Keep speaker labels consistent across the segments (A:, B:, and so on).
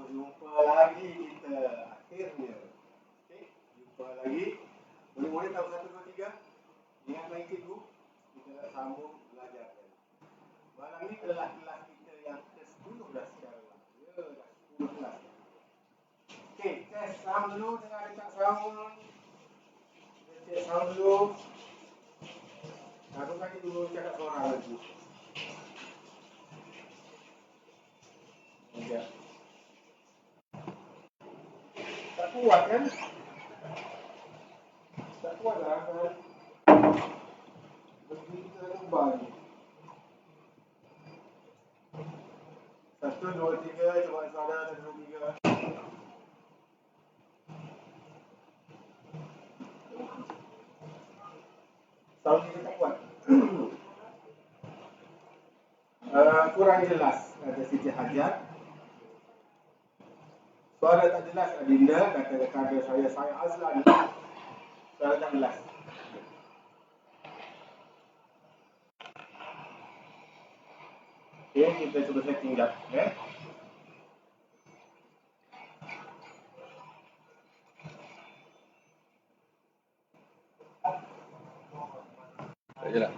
A: Jumpa lagi kita akhirnya. Okey, jumpa lagi. Boleh tahu 1, 2, 3. Ingat lagi cikgu, kita nak sambung belajar. Malam ni adalah kelas kita yang ke-10 dah sekarang. Ya, dah 10 kelas. Okey, test sound dulu dengan dekat sound. Test sound dulu. Aku kaki dulu cakap seorang lagi. Okey. Tak kuat kan? Tak kuat lah kan? Bagi kita ubah ni. 1, 2, 3, coba suara 1, 2, 3. Sound kita tak kuat. Kurang jelas. Ada Siti Hajat. Suara tak jelas Adinda, kata kader saya Azlan. Suara tak jelas. Okey, kita cuba setting dah.
B: Tak jelas.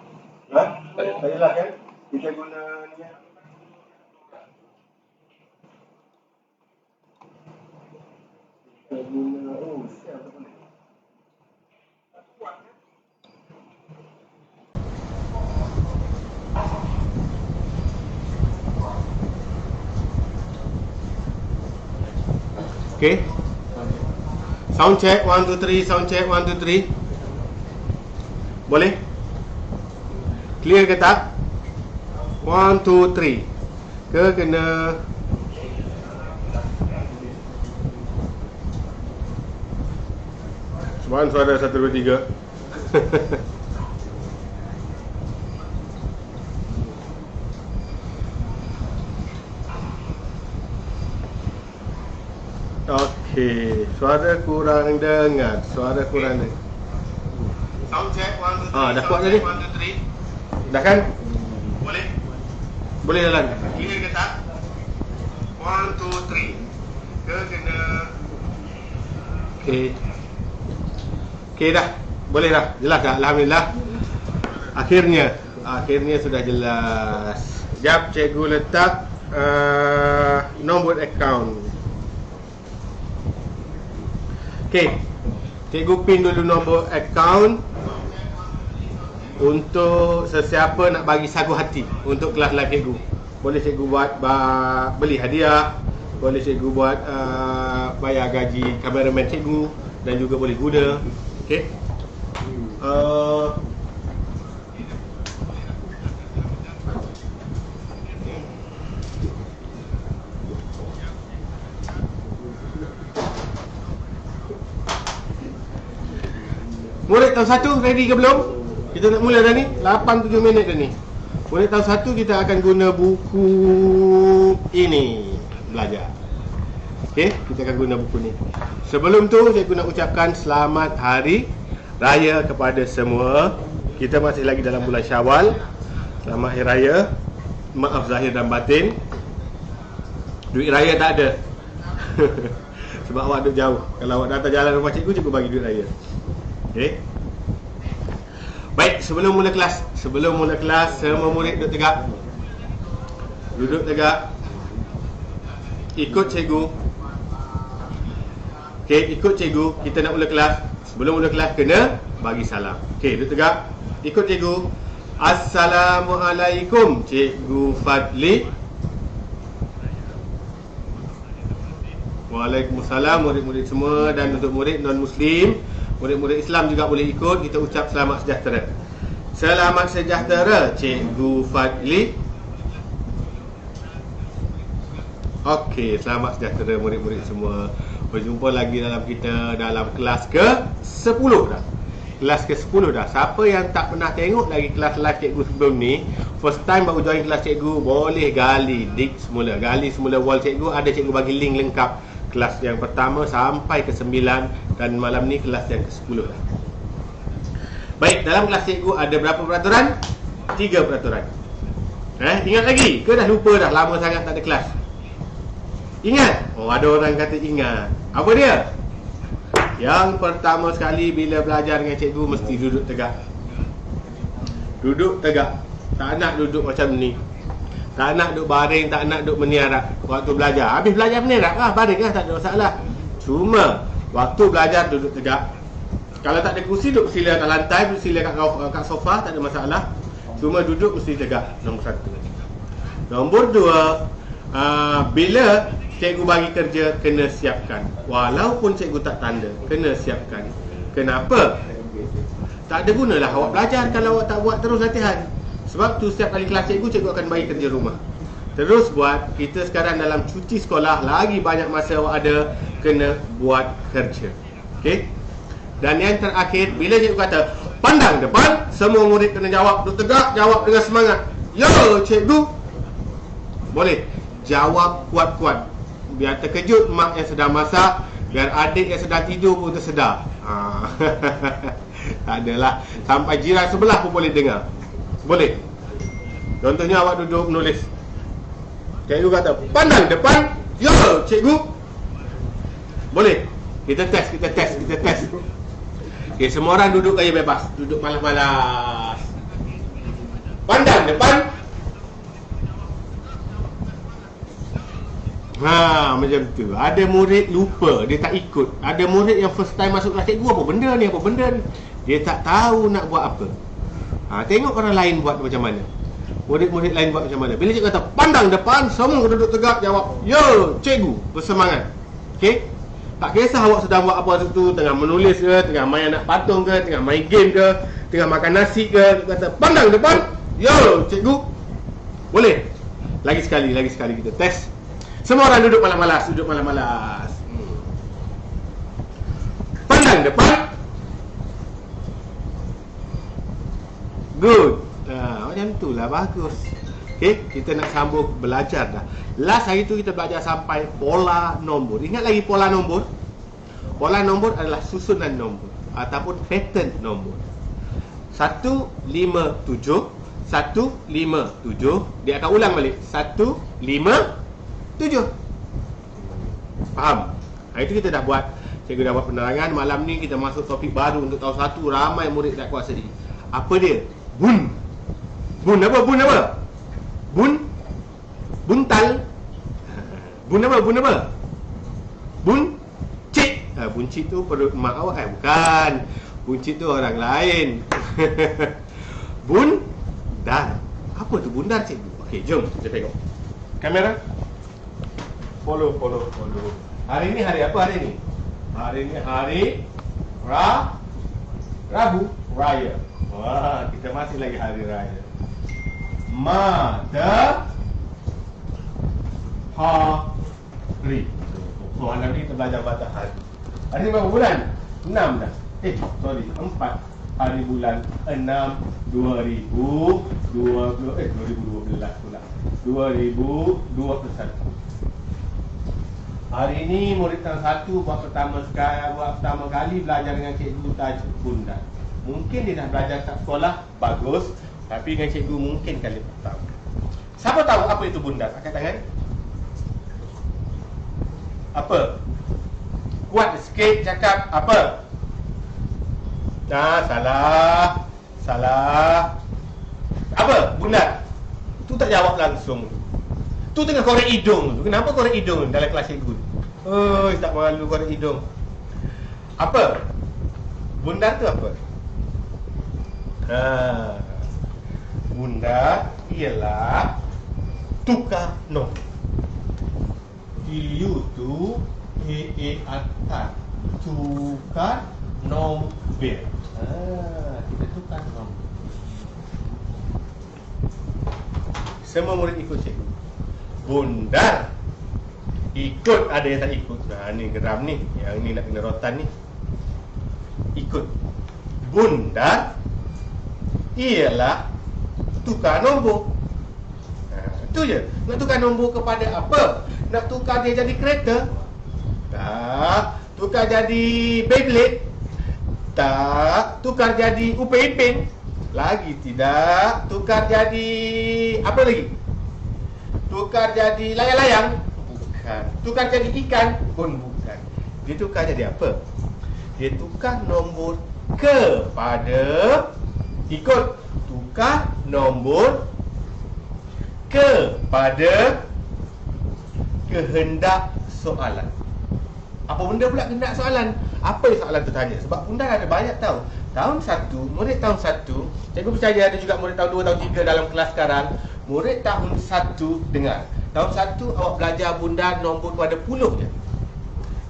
A: Tak jelas kan? Kita guna ni. Kita guna siapa boleh. Okay. Sound check 1, 2, 3. Sound check 1, 2, 3. Boleh? Clear ke tak? 1, 2, 3. Ke kena Cuman suara 1, 2, 3. Okey, suara kurang dengar. Suara kurang dengar. Sound check 1, 2, 3. Dah kuat tadi? 1, 2, 3. Dah kan? Boleh? Boleh jalan. Clear ke tak? 1, 2, 3. Ke kena. Okey. Okey dah. Boleh dah. Jelas dah. Alhamdulillah. Akhirnya sudah jelas. Sekejap cikgu letak nombor akaun. Okey, cikgu pin dulu nombor akaun untuk sesiapa nak bagi sagu hati untuk kelas live cikgu. Boleh cikgu buat beli hadiah, boleh cikgu buat bayar gaji kameraman cikgu dan juga boleh guna. Okey. Murid tahun 1 ready ke belum? Kita nak mula dah ni. 8-7 minit dah ni. Murid tahun 1 kita akan guna buku ini belajar. Okey, kita akan guna buku ni. Sebelum tu saya nak ucapkan selamat hari raya kepada semua. Kita masih lagi dalam bulan Syawal. Selamat hari raya. Maaf zahir dan batin. Duit raya tak ada. Sebab awak duduk jauh. Kalau awak datang jalan rumah cikgu, cikgu bagi duit raya. Okey. Baik, sebelum mula kelas, semua murid duduk tegak. Duduk tegak. Ikut cikgu. Okey, ikut cikgu. Kita nak mula kelas. Sebelum mula kelas kena bagi salam. Okey, duduk tegak. Ikut cikgu. Assalamualaikum, Cikgu Fadli. Waalaikumsalam murid-murid semua, dan untuk murid non-muslim, murid-murid Islam juga boleh ikut. Kita ucap selamat sejahtera. Selamat sejahtera, Cikgu Fadli. Okey, selamat sejahtera murid-murid semua. Berjumpa lagi dalam kelas ke-10 dah. Kelas ke-10 dah. Siapa yang tak pernah tengok lagi kelas live cikgu sebelum ni, first time baru join kelas cikgu, boleh gali semula wall cikgu. Ada cikgu bagi link lengkap kelas yang pertama sampai ke-9, dan malam ni kelas yang ke-10 dah. Baik, dalam kelas cikgu ada berapa peraturan? 3 peraturan. Ingat lagi? Ke dah lupa dah? Lama sangat tak ada kelas. Ingat? Oh, ada orang kata ingat. Apa dia? Yang pertama sekali bila belajar dengan cikgu mesti duduk tegak. Duduk tegak. Tak nak duduk macam ni. Tak nak duduk baring, tak nak duduk meniarap waktu belajar. Habis belajar meniarap lah, baring lah, tak ada masalah. Cuma waktu belajar duduk tegak. Kalau tak ada kursi, duduk sila kat lantai, duduk sila kat sofa, tak ada masalah. Cuma duduk mesti tegak. Nombor 1. Nombor 2, bila cikgu bagi kerja, kena siapkan. Walaupun cikgu tak tanda, kena siapkan. Kenapa? Tak ada gunalah awak belajar kalau awak tak buat terus latihan. Sebab tu setiap kali kelas cikgu akan bagi kerja rumah. Terus buat. Kita sekarang dalam cuti sekolah, lagi banyak masa awak ada, kena buat kerja. Okey? Dan yang terakhir, bila cikgu kata pandang depan, semua murid kena jawab. Duduk tegak, jawab dengan semangat. Ya cikgu. Boleh. Jawab kuat-kuat. Biar terkejut mak yang sedang masak, biar adik yang sedang tidur pun tersedar. Tak adalah. Sampai jiran sebelah pun boleh dengar. Boleh. Contohnya awak duduk menulis. Cikgu kata pandang depan. Ya cikgu. Boleh. Kita test. Okay, semua orang duduk gaya bebas. Duduk malas-malas. Pandang depan. Macam tu. Ada murid lupa, dia tak ikut. Ada murid yang first time masuk kelas cikgu, apa benda ni. Dia tak tahu nak buat apa. Tengok orang lain buat macam mana. Murid-murid lain buat macam mana. Bila cikgu kata pandang depan, semua duduk tegak, jawab ya cikgu, bersemangat. Okey? Tak kisah awak sedang buat apa tu, tengah menulis ke, tengah main anak patung ke, tengah main game ke, tengah makan nasi ke, kata pandang depan, ya cikgu. Boleh? Lagi sekali kita test. Semua orang duduk malas-malas. Pandang depan. Good. Macam tu lah, bagus. Okay, kita nak sambung belajar dah. Last hari tu kita belajar sampai pola nombor. Ingat lagi pola nombor? Pola nombor adalah susunan nombor ataupun pattern nombor. 1, 5, 7. 1, 5, 7. Dia akan ulang balik. 1, 5, 7. Faham? Hari tu kita dah buat. Cikgu dah buat penerangan. Malam ni kita masuk topik baru untuk tahun 1. Ramai murid tak kuasai. Apa dia? Bun. Bun apa? Buntal. Bun apa? Buncit. Buncit tu perut mak awak kan? Bukan. Buncit tu orang lain. Bundar. Apa tu bundar cikgu? Okey, jom kita tengok. Kamera. Follow. Hari ni hari apa hari ni? Hari ni hari Rabu Raya. Wah, kita masih lagi hari raya. Matahari. Malam ni kita belajar matahari. Hari ni berapa bulan? 6 dah. 4 hari bulan 6 2012 pula. 2021. Hari ni murid tahun 1 buat pertama kali belajar dengan cikgu tajuk bundar. Mungkin dia dah belajar kat sekolah, bagus. Tapi dengan cikgu mungkin kali pertama. Siapa tahu apa itu bundar? Angkat tangan. Apa? Kuat sikit cakap apa? Salah. Apa? Bundar. Tu tak jawab langsung. Tu tengah korek hidung tu. Kenapa korek hidung dalam kelas cikgu? Tak malu korek hidung. Apa? Bundar tu apa? Bundar ialah tukar nombor. T-U-T-A-A-R. Tukar nombor. Kita tukar nombor. Semua murid ikut cikgu. Bundar. Ikut, ada yang tak ikut. Ni geram ni. Yang ni nak kena rotan ni. Ikut. Bundar ialah tukar nombor. Itu je. Nak tukar nombor kepada apa? Nak tukar dia jadi kereta? Tak. Tukar jadi Beyblade? Tak. Tukar jadi Upin Ipin? Lagi tidak. Tukar jadi apa lagi? Tukar jadi layang-layang? Bukan. bukan. Tukar jadi ikan pun bukan. Dia tukar jadi apa? Dia tukar nombor kepada, ikut, tukar nombor kepada kehendak soalan. Apa benda pula kehendak soalan? Apa yang soalan tu tanya? Sebab bunda ada banyak tahu. Tahun 1, murid tahun 1, cikgu percaya ada juga murid tahun 2, tahun 3 dalam kelas sekarang. Murid tahun 1 dengar. Tahun 1 awak belajar bunda nombor kepada puluh je.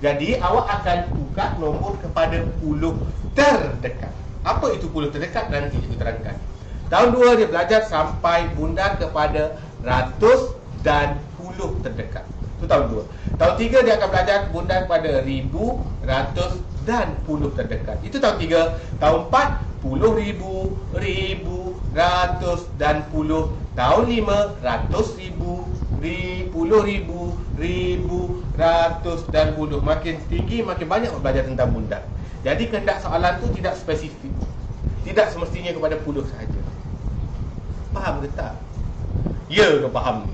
A: Jadi awak akan tukar nombor kepada puluh terdekat. Apa itu puluh terdekat? Nanti cikgu terangkan. Tahun 2 dia belajar sampai bunda kepada ratus dan puluh terdekat. Itu tahun 2. Tahun 3 dia akan belajar bunda kepada ribu, ratus dan puluh terdekat. Itu tahun 3. Tahun 4, puluh ribu, ribu, ratus dan puluh. Tahun 5, ratus ribu, puluh ribu, ribu, ratus dan puluh. Makin tinggi, makin banyak belajar tentang bunda. Jadi kehendak soalan tu tidak spesifik. Tidak semestinya kepada puluh sahaja. Faham ke tak? Ya ke faham?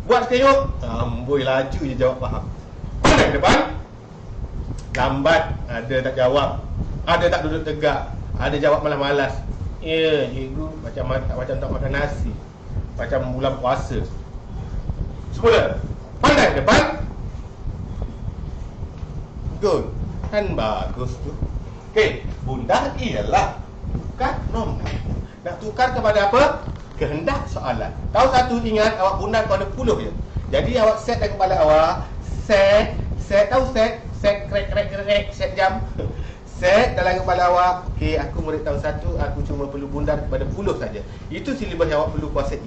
A: Buat tengok. Amboi, laju je jawab faham. Mana ke depan? Lambat, ada tak jawab. Ada tak duduk tegak. Ada jawab malas-malas. Ya, cikgu macam tak makan nasi. Macam bulan puasa. Semula. Pandai ke depan? Good. Kan bagus tu. Okey, bunda ialah tukar nombor. Nak tukar kepada apa? Kehendak soalan. Tahun 1 ingat awak bunda kepada puluh je. Jadi awak set dalam kepala awak, set krek, set jam. Set dalam kepala awak, okey, aku murid tahun 1, aku cuma perlu bundar kepada puluh saja. Itu silibus yang awak perlu kuasai.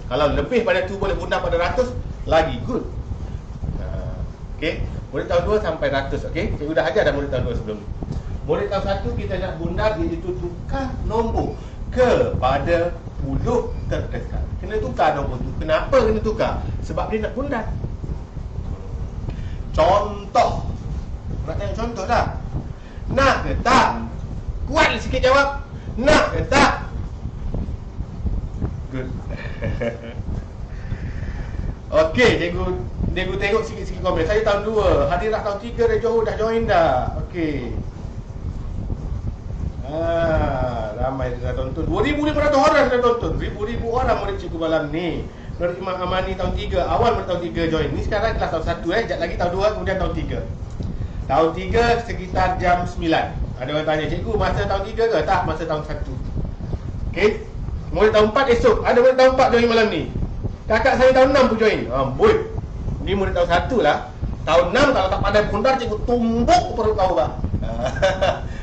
A: Kalau lebih pada tu boleh bundar pada ratus, lagi good. Okey, murid tahun 2 sampai ratus, okey. Cikgu dah ajar dah murid tahun 2 sebelum ni. Murid tahun 1 kita nak bundar, iaitu tukar nombor kepada puluh terdekat. Kena tukar nombor tu. Kenapa kena tukar? Sebab dia nak bundar. Contoh. Nak tengok contoh dah. Nak ke tak? Kuat sikit jawab. Nak ke tak? Good. Okey, cikgu tengok sikit-sikit komen. Saya tahun 2, Hadirat tahun 3 dah join dah. Okey. Ramai dah tonton. 2,500 orang dah tonton. Ribu-ribu orang murid cikgu malam ni. Nur Imam Amani tahun 3, awal murid tahun 3 join. Ni sekarang kelas tahun 1 sekejap lagi tahun 2, kemudian tahun 3. Tahun 3 sekitar jam 9. Ada orang tanya, cikgu masa tahun 3 ke? Tak, masa tahun 1. Okey. Murid tahun 4 esok. Ada murid tahun 4 join malam ni. Kakak saya tahun 6 pun join. Amboi. Ni murid tahun 1 lah. Tahun 6 kalau tak pandai bundar, cikgu tumbuk perut kau bah.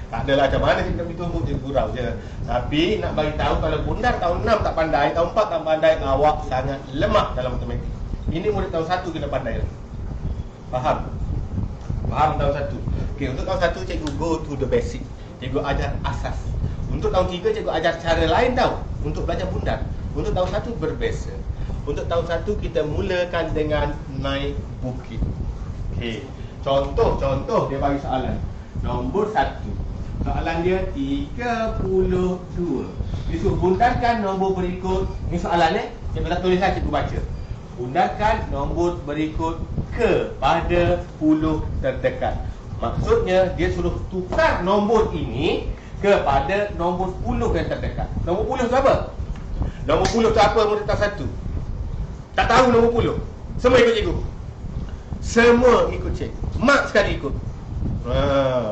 A: Tak adalah macam mana cikgu nak ditumbuk, cikgu gurau je. Tapi nak bagi tahu kalau bundar tahun 6 tak pandai, tahun 4 tak pandai, awak sangat lemah dalam matematik. Ini murid tahun 1 kena pandai. Faham? Faham tahun 1. Okey, untuk tahun 1 cikgu go to the basic. Cikgu ajar asas. Untuk tahun 3 cikgu ajar cara lain tau untuk belajar bundar. Untuk tahun 1 berbeza. Untuk tahun 1 kita mulakan dengan naik bukit. Okey. Contoh dia bagi soalan. Nombor 1. Soalan dia 32. Disuruh bundarkan nombor berikut. Ini soalan cikgu tak tulis lah, cikgu baca. Bundarkan nombor berikut kepada puluh terdekat. Maksudnya dia suruh tukar nombor ini kepada nombor puluh yang terdekat. Nombor puluh tu apa? Nombor puluh tu apa murid tahun 1? Tak tahu nombor puluh. Semua ikut cikgu. Semua ikut cikgu. Mak sekali ikut.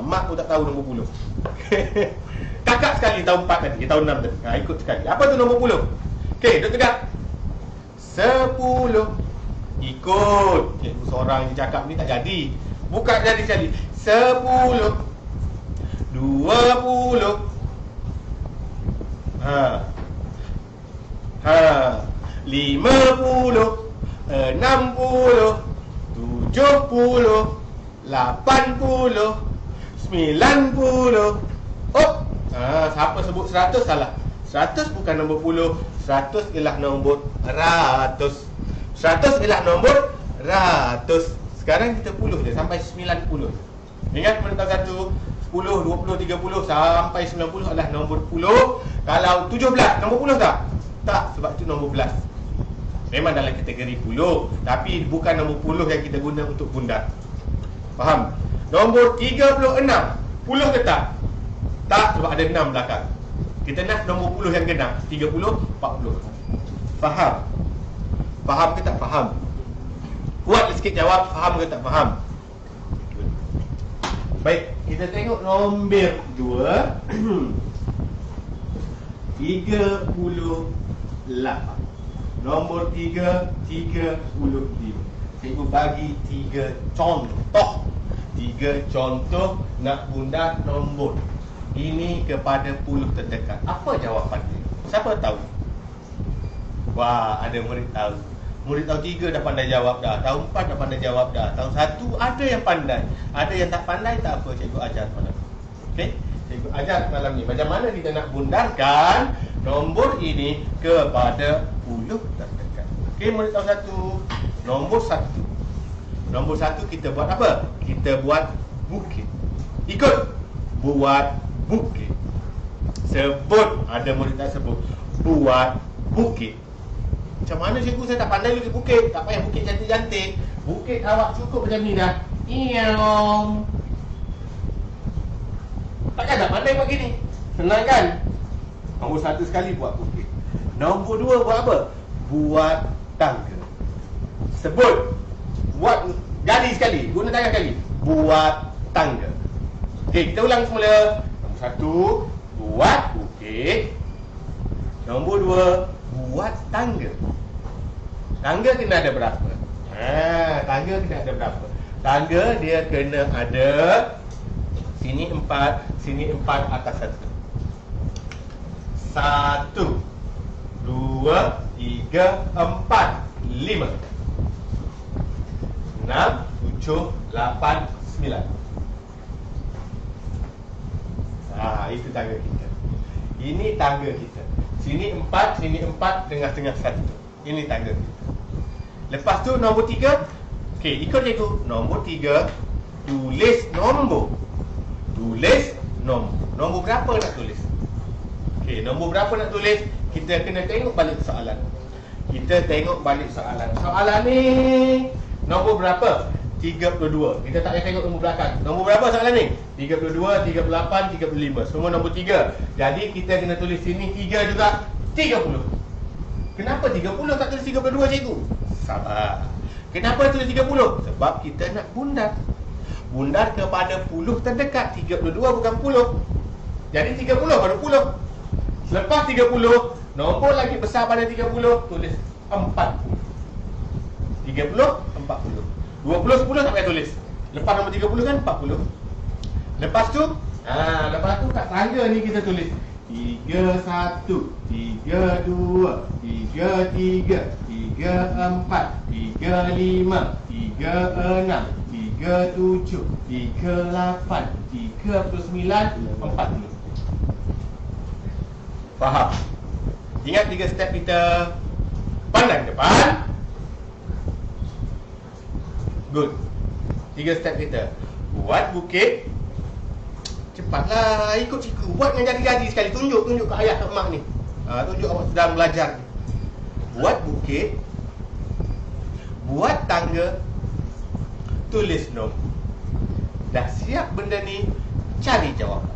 A: Mak pun tak tahu nombor puluh. Kakak sekali tahun 4 tadi, tahun 6 tadi. Ikut sekali. Apa tu nombor puluh? Okey, duduk tegak. 10. Ikut. Cikgu seorang je cakap ni tak jadi. Buka jadi sekali. 10. 20. 50. 60. 70. 80. 90. Siapa sebut 100 salah. 100 bukan nombor puluh. 100 ialah nombor ratus. 100 ialah nombor ratus. Sekarang kita puluh je sampai 90. Ingat pada tahun 1, 10, 20, 30 sampai 90 adalah nombor puluh. Kalau 17 nombor puluh tak? Tak, sebab itu nombor belas. Memang dalam kategori puluh, tapi bukan nombor puluh yang kita guna untuk bundar. Faham? Nombor 36, puluh ke tak? Tak, sebab ada 6 belakang. Kita nak nombor puluh yang genap, 30, 40. Faham? Faham ke tak faham? Kuat sikit jawab, faham ke tak faham? Baik, kita tengok nombor 2 38. Nombor 3 35. Cikgu bagi 3 contoh. 3 contoh nak bundar nombor ini kepada puluh terdekat. Apa jawapan dia? Siapa tahu? Wah, ada murid tahu. Murid tahun 3 dah pandai jawab dah. Tahun 4 dah pandai jawab dah. Tahun 1 ada yang pandai. Ada yang tak pandai, tak apa. Cikgu ajar malam ni. Okey? Cikgu ajar malam ni. Macam mana kita nak bundarkan nombor ini kepada puluh terdekat. Okey, murid tahun 1. Nombor 1. Nombor 1 kita buat apa? Kita buat bukit. Ikut. Buat bukit. Sebut. Ada murid tak sebut. Buat bukit. Macam mana cikgu, saya tak pandai lukis bukit. Tak payah bukit cantik-cantik. Bukit awak cukup macam ni dah. Iong. Takkan tak pandai buat gini? Senang kan? Nombor 1 sekali buat bukit. Nombor 2 buat apa? Buat tangga. Sebut. Buat gali sekali. Guna tangan sekali. Buat tangga. Okey, kita ulang semula. Nombor 1, buat bukit. Nombor 2, buat tangga. Tangga kena ada berapa? Tangga kena ada berapa? Tangga dia kena ada sini 4, sini 4, atas 1. 1 2 3 4 5 6 7 8 9. Itu tangga kita. Ini tangga kita. Sini 4, sini 4, tengah-tengah 1. Ini tangga kita. Lepas tu nombor 3. Okey, ikut cikgu. Nombor 3, tulis nombor. Tulis nombor. Nombor berapa nak tulis? Okey, nombor berapa nak tulis? Kita kena tengok balik soalan. Kita tengok balik soalan. Soalan ni nombor berapa? 32. Kita tak payah tengok nombor belakang. Nombor berapa soalan ni? 32, 38, 35. Semua nombor 3. Jadi kita kena tulis sini 3 juga. 30. Kenapa 30 tak tulis 32 cikgu? Sabar. Kenapa tulis 30? Sebab kita nak bundar. Bundar kepada puluh terdekat. 32 bukan puluh. Jadi 30 baru puluh. Selepas 30, nombor lagi besar pada 30, tulis 40. 30, 40. 20, 10 tak payah tulis. Lepas nombor 30 kan 40. Lepas tu kat tangga ni kita tulis 31, 32, 33, 34, 35, 36, 37, 38, 39, 40. Faham? Ingat 3 step kita. Pandang depan. Good. 3 step kita. Buat bukit. Cepatlah, ikut cikgu. Buat dengan jari-jari sekali. Tunjuk ke ayah ke mak ni. Tunjuk awak sedang belajar. Buat bukit. Buat tangga. Tulis nombor. Dah siap benda ni, cari jawapan.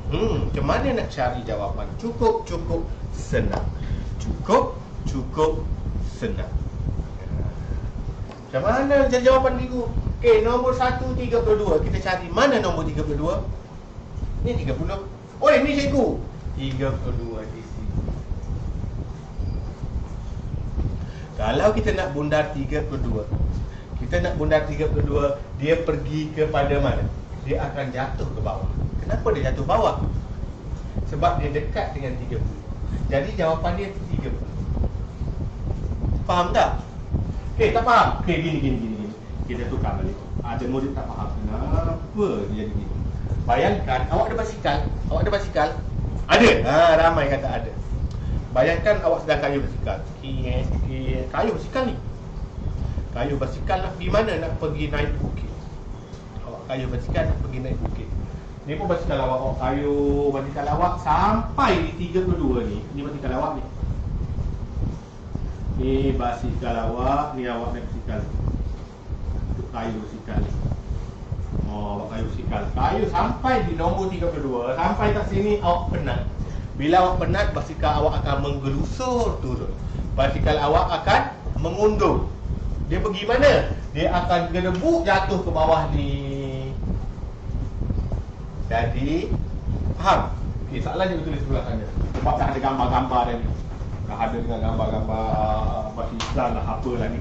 A: Macam mana nak cari jawapan? Cukup senang. Cukup senang. Macam mana cari jawapan cikgu? Okey, nombor 1, 32. Kita cari mana nombor 32? Ni 30. Oh, ni cikgu. 32 di sini. Kalau kita nak bundar 32, dia pergi kepada mana? Dia akan jatuh ke bawah. Kenapa dia jatuh bawah? Sebab dia dekat dengan 30. Jadi jawapan dia 30. Faham tak? Okey, tak faham? Okey, gini. Kita tukar balik. Ada murid tak faham. Kenapa dia jadi gini? Bayangkan, awak ada basikal? Ada? Ramai kata ada. Bayangkan awak sedang kayuh basikal. Kayuh basikal ni. Kayuh basikal nak pergi mana? Nak pergi naik bukit. Awak kayuh basikal nak pergi naik bukit. Ni pun basikal awak kayuh basikal awak sampai di 32 ni. Ni basikal awak ni. Ni basikal awak, ni awak naik basikal. Untuk kayu basikal. Oh, awak kayu basikal. Kayu sampai di nombor 32, sampai kat sini awak penat. Bila awak penat, basikal awak akan menggelusur turun. Basikal awak akan mengundur. Dia pergi mana? Dia akan gedebuk jatuh ke bawah ni. Jadi, faham? Okey, soalan dia tulis sebelah sana. Sebab dah ada gambar-gambar dah ni. Dah ada dengan gambar-gambar basikal lah, apalah ni.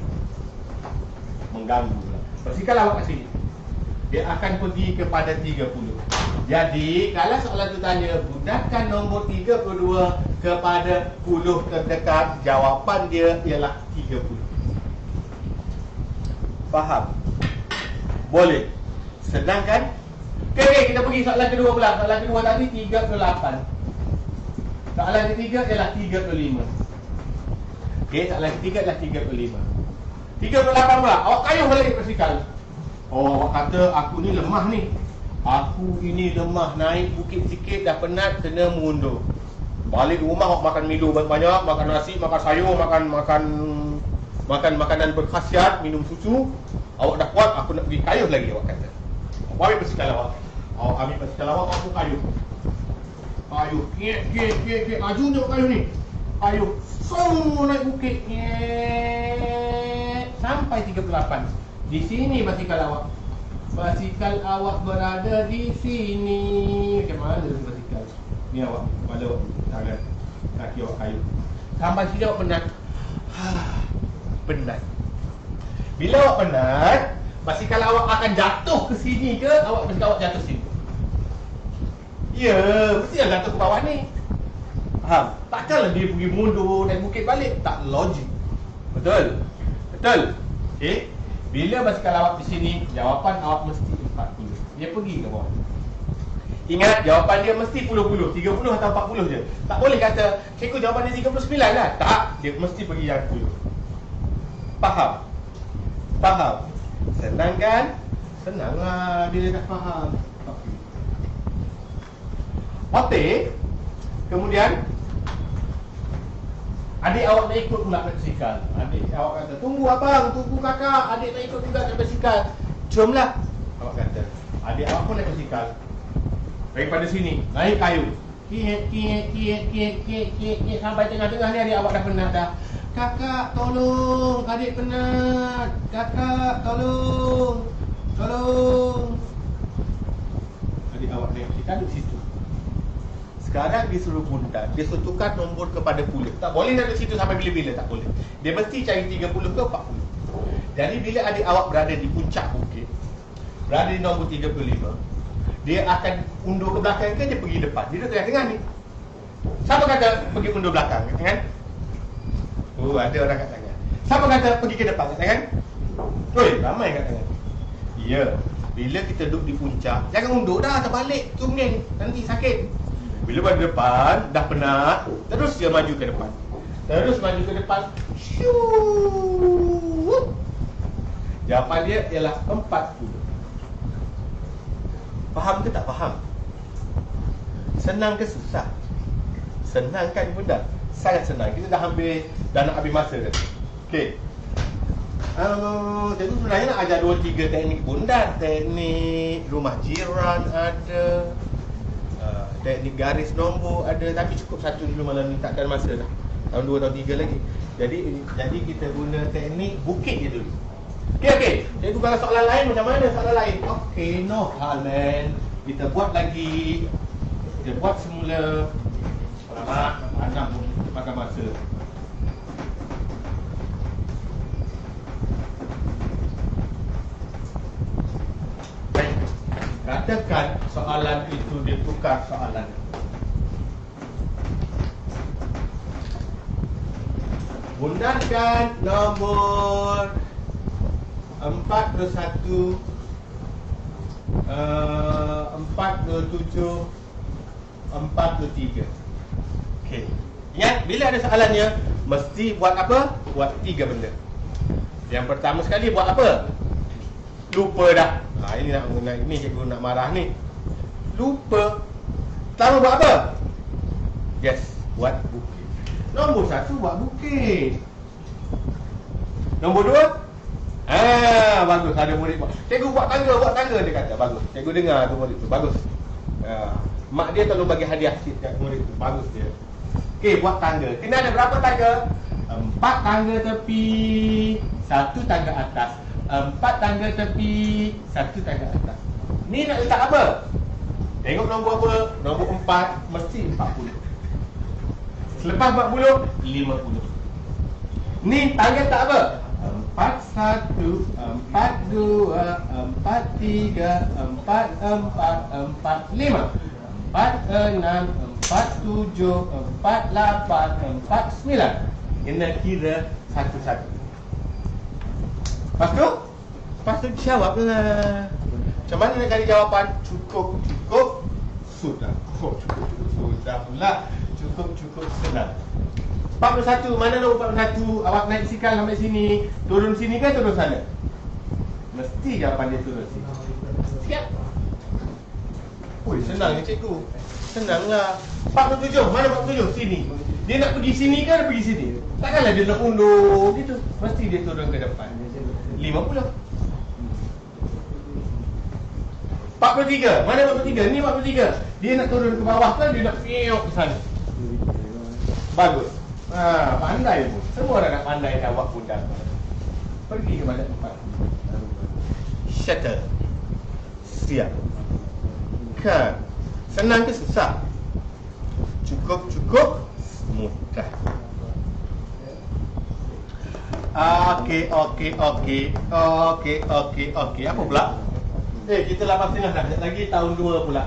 A: Mengganggu lah. Basikal awak kat sini. Dia akan pergi kepada 30. Jadi, kalau soalan tu tanya, gunakan nombor 32 kepada puluh terdekat, jawapan dia ialah 30. Faham? Boleh? Senang kan? Okey, kita pergi soalan kedua pula. Soalan kedua tadi 38. Soalan ketiga ialah 35. Okey, soalan ketiga ialah 35. 38 pula. Awak kayuh balik basikal. Oh, awak kata aku ni lemah ni. Aku ini lemah, naik bukit sikit dah penat, kena mengundur. Balik rumah awak makan Milo banyak-banyak, makan nasi, makan sayur, makan makanan berkhasiat, minum susu. Awak dah kuat, aku nak pergi kayuh lagi, awak kata. Awak ambil basikal awak. Awak ambil basikal awak, aku kayuh. Kayuh, kek, laju ni awak kayuh ni. Kayuh, naik bukit, sampai 38. Di sini basikal awak. Basikal awak berada di sini. Macam mana basikal? Ni awak, kepala awak, tangan, kaki awak kayu. Sampai sini awak penat. Penat. Bila awak penat, basikal awak akan jatuh ke sini ke? Basikal awak jatuh sini. Ya, mesti yang jatuh ke bawah ni. Faham? Takkanlah dia pergi mundur naik bukit balik. Tak logik. Betul? Betul? Okay? Bila basikal awak di sini, jawapan awak mesti 40. Dia pergi ke bawah. Ingat, jawapan dia mesti puluh-puluh, 30 atau 40 je. Tak boleh kata, cikgu jawapan dia 39 lah. Tak, dia mesti pergi yang 10. Faham? Faham? Senang kan? Senang lah bila dah faham. Okey. Kemudian adik awak nak ikut pula naik basikal. Adik awak kata, tunggu abang, tunggu kakak, adik nak ikut juga naik basikal. Jomlah. Awak kata, adik awak pun naik basikal. Daripada sini, naik kayu. Kiek, sampai tengah-tengah ni adik awak dah penat dah. Kakak, tolong, adik penat. Kakak, tolong. Adik awak naik basikal di situ. Sekarang dia suruh bundar, dia suruh tukar nombor kepada puluh. Tak boleh nak di situ sampai bila-bila, tak boleh. Dia mesti cari 30 ke 40. Jadi bila adik awak berada di puncak bukit, berada di nombor 35, dia akan undur ke belakang ke dia pergi depan? Dia tengah-tengah ni. Siapa kata pergi undur belakang? Kat tangan? Oh, ada orang kat tangan. Siapa kata pergi ke depan? Kat tangan? Oi, ramai kat tangan. Ya, bila kita duduk di puncak, jangan undur dah, terbalik, tunggu nanti sakit. Bila pada depan, dah penat, terus dia maju ke depan. Terus maju ke depan. Shoo. Jawapan dia ialah 40. Faham ke tak faham? Senang ke susah? Senang kan bunda? Sangat senang. Kita dah nak habis masa dah. Okey. Cikgu sebenarnya nak ajar 2-3 teknik bundar. Teknik rumah jiran ada, teknik garis nombor ada. Tapi cukup satu dulu malam ni, takkan masa dah. Tahun 2 tahun 3 lagi. Jadi kita guna teknik bukit je dulu. Okey. Cikgu kalau soalan lain macam mana soalan lain? Okey, no hal man. Kita buat lagi. Kita buat semula. Alamak, anak pun makan masa. Baik. Katakan soalan itu ditukar soalan. Bundarkan nombor 41, 47, 43. Okey. Ingat, bila ada soalannya, mesti buat apa? Buat 3 benda. Yang pertama sekali buat apa? Lupa dah. Ini ini cikgu nak marah ni. Lupa. Pertama buat apa? Yes, buat bukit. Nombor 1 buat bukit. Nombor 2. Bagus. Ada murid buat. Cikgu buat tangga dia kata. Bagus. Cikgu dengar tu murid tu. Bagus. Mak dia tolong bagi hadiah sikit kat murid tu. Bagus dia. Okey, buat tangga. Kena ada berapa tangga? 4 tangga tepi, 1 tangga atas. 4 tangga tepi, 1 tangga atas. Ni nak letak apa? Tengok nombor apa? Nombor 4 mesti 40. Selepas 40, 50. Ni tangga tak apa? 41, 42, 43, 44, 45, 46, 47, 48, 49. Kena kira satu-satu. Lepas tu jawab lah. Macam mana nak cari jawapan? Cukup sudah. Cukup sudah pula. Cukup senang. 41, mana nombor 41? Awak naik sikal sampai sini, turun sini ke turun sana? Mesti jawapan dia turun sini. Siap? Oi, senang ni cikgu. Senanglah. 47, mana 47? Sini. Dia nak pergi sini ke nak pergi sini? Takkanlah dia nak undur gitu. Mesti dia turun ke depan. 50. 43, mana 43? Ni 43. Dia nak turun ke bawah ke dia nak piok ke sana? Bagus. Pandai pun. Semua orang nak pandai jawab bundang. Pergi ke mana tempat. Shuttle. Siap. Kan? Senang ke susah? Cukup mudah. Okey. Apa pula? Kita 8.5 dah. Sekejap lagi tahun 2 pula.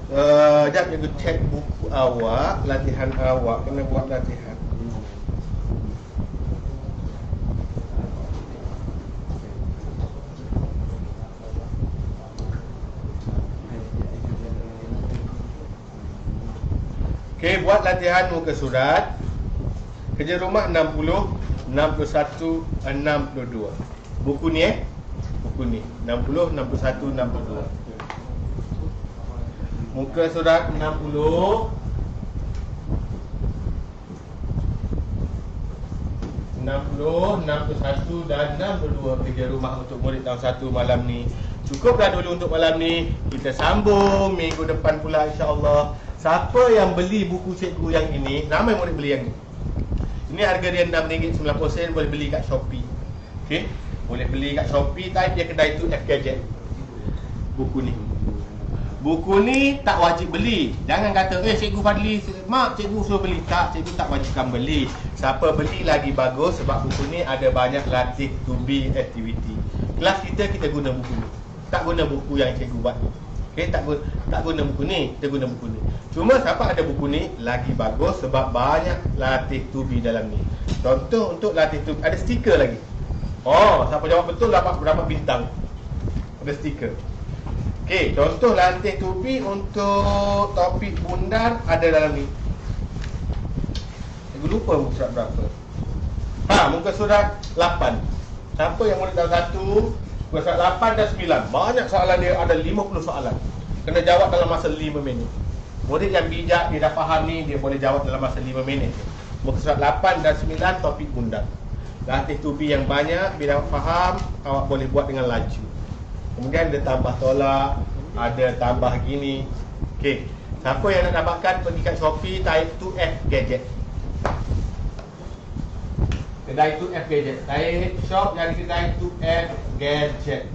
A: Sekejap cikgu check buku awak. Latihan awak. Kena buat latihan. Okey, buat latihan muka surat. Kerja rumah 60, 61, 62. Buku ni buku ni 60, 61, 62. Muka surat 60, 61 dan 62. Kerja rumah untuk murid tahun 1 malam ni. Cukuplah dulu untuk malam ni. Kita sambung minggu depan pula insya-Allah. Siapa yang beli buku cikgu yang ini, ramai murid beli yang ni. Ini harga dia RM6.90, boleh beli kat Shopee. Okey, boleh beli kat Shopee, type dia kedai tu F Gadget. Buku ni tak wajib beli. Jangan kata cikgu Fadli, mak cikgu suruh beli. Cikgu tak wajibkan beli. Siapa beli lagi bagus, sebab buku ni ada banyak latih to be activity. Kelas kita guna buku ni. Tak guna buku yang cikgu buat. Okey, tak guna buku ni, kita guna buku ni. Cuma siapa ada buku ni lagi bagus sebab banyak latih to be dalam ni. Contoh untuk latih to be, ada stiker lagi. Siapa jawab betul dapat berapa bintang. Ada stiker. Okey, contoh latih to be untuk topik bundar ada dalam ni. Saya lupa muka surat berapa. Muka surat 8. Siapa yang murid tahun 1? Muka surat 8 dan 9. Banyak soalan dia, ada 50 soalan. Kena jawab dalam masa 5 minit. Murid yang bijak, dia dah faham ni, dia boleh jawab dalam masa 5 minit. Muka surat 8 dan 9 topik bundar. Latih to be yang banyak, bila awak faham, awak boleh buat dengan laju. Kemudian ada tambah tolak, ada tambah gini. Okey, siapa yang nak dapatkan, pergi kat Shopee, type 2F Gadget. Kedai 2F Gadget. Type shop yang kedai 2F Gadget.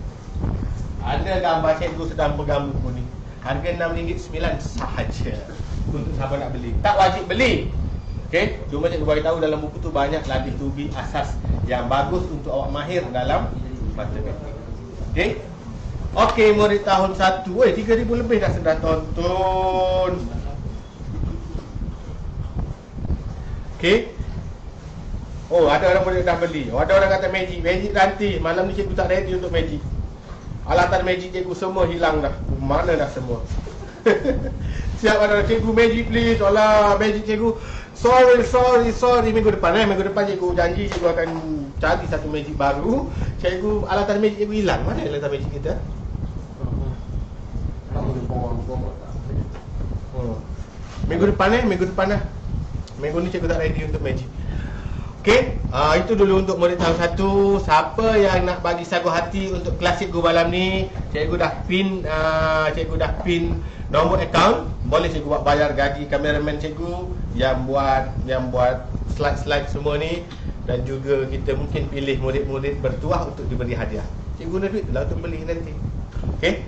A: Ada gambar cikgu sedang pegang buku ni. Harga RM6.9 sahaja untuk siapa nak beli. Tak wajib beli. Okey, cuma cikgu bagi tahu dalam buku tu banyak latih to be asas yang bagus untuk awak mahir dalam matematik. Okey. Okey, murid tahun 1. 3,000 lebih dah sedang tonton. Okey. Ada orang boleh dah beli. Ada orang kata magic nanti. Malam ni cikgu tak ready untuk magic. Alatan magic cikgu semua hilang dah. Mana dah semua. Siap ada cikgu magic please. Alah, magic cikgu. Sorry. Minggu depan cikgu janji cikgu akan cari satu magic baru. Cikgu, alatan magic cikgu hilang. Mana alatan magic kita? Minggu depan lah. Minggu ni cikgu tak ready untuk magic. Okey, itu dulu untuk murid tahun 1. Siapa yang nak bagi sagu hati untuk kelas cikgu malam ni, cikgu dah pin nombor akaun. Boleh cikgu buat bayar gaji kameraman cikgu yang buat slide-slide semua ni, dan juga kita mungkin pilih murid-murid bertuah untuk diberi hadiah. Cikgu guna duit tu lah untuk beli nanti. Okey.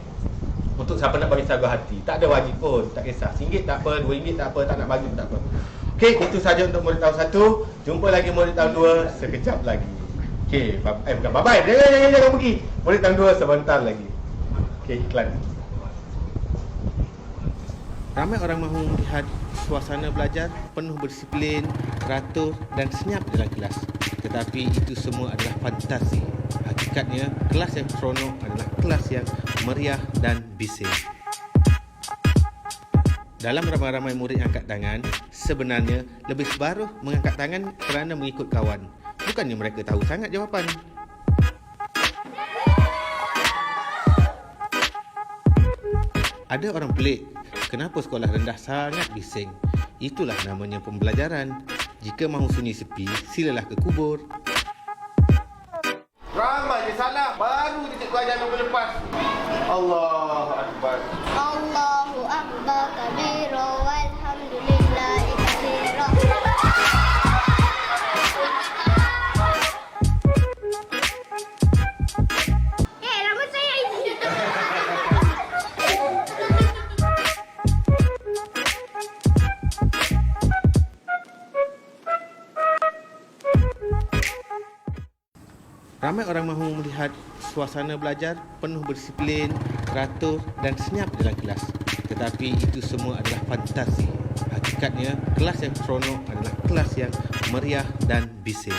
A: Untuk siapa nak bagi sagu hati, tak ada wajib pun, tak kisah. RM1 tak apa, RM2 tak apa, tak nak bagi pun tak apa. Okey, itu saja untuk murid tahun 1. Jumpa lagi murid tahun 2 sekejap lagi. Okey, bukan bye-bye. Jangan pergi. Murid tahun 2 sebentar lagi. Okey, iklan.
B: Ramai orang mahu melihat suasana belajar penuh berdisiplin, teratur dan senyap dalam kelas. Tetapi itu semua adalah fantasi. Hakikatnya, kelas yang seronok adalah kelas yang meriah dan bising. Dalam ramai-ramai murid yang angkat tangan, sebenarnya lebih separuh mengangkat tangan kerana mengikut kawan. Bukannya mereka tahu sangat jawapan. Ada orang pelik, kenapa sekolah rendah sangat bising? Itulah namanya pembelajaran. Jika mahu sunyi sepi, silalah ke kubur.
A: Ramai je salah, baru je cikgu ajar minggu lepas. Allahu Akbar.
C: Allahu Akbar kabira walhamdulillahi katsira. Rambut saya ini.
B: Ramai orang mahu melihat suasana belajar penuh berdisiplin, teratur dan senyap dalam kelas. Tetapi itu semua adalah fantasi. Hakikatnya, kelas yang seronok adalah kelas yang meriah dan bising.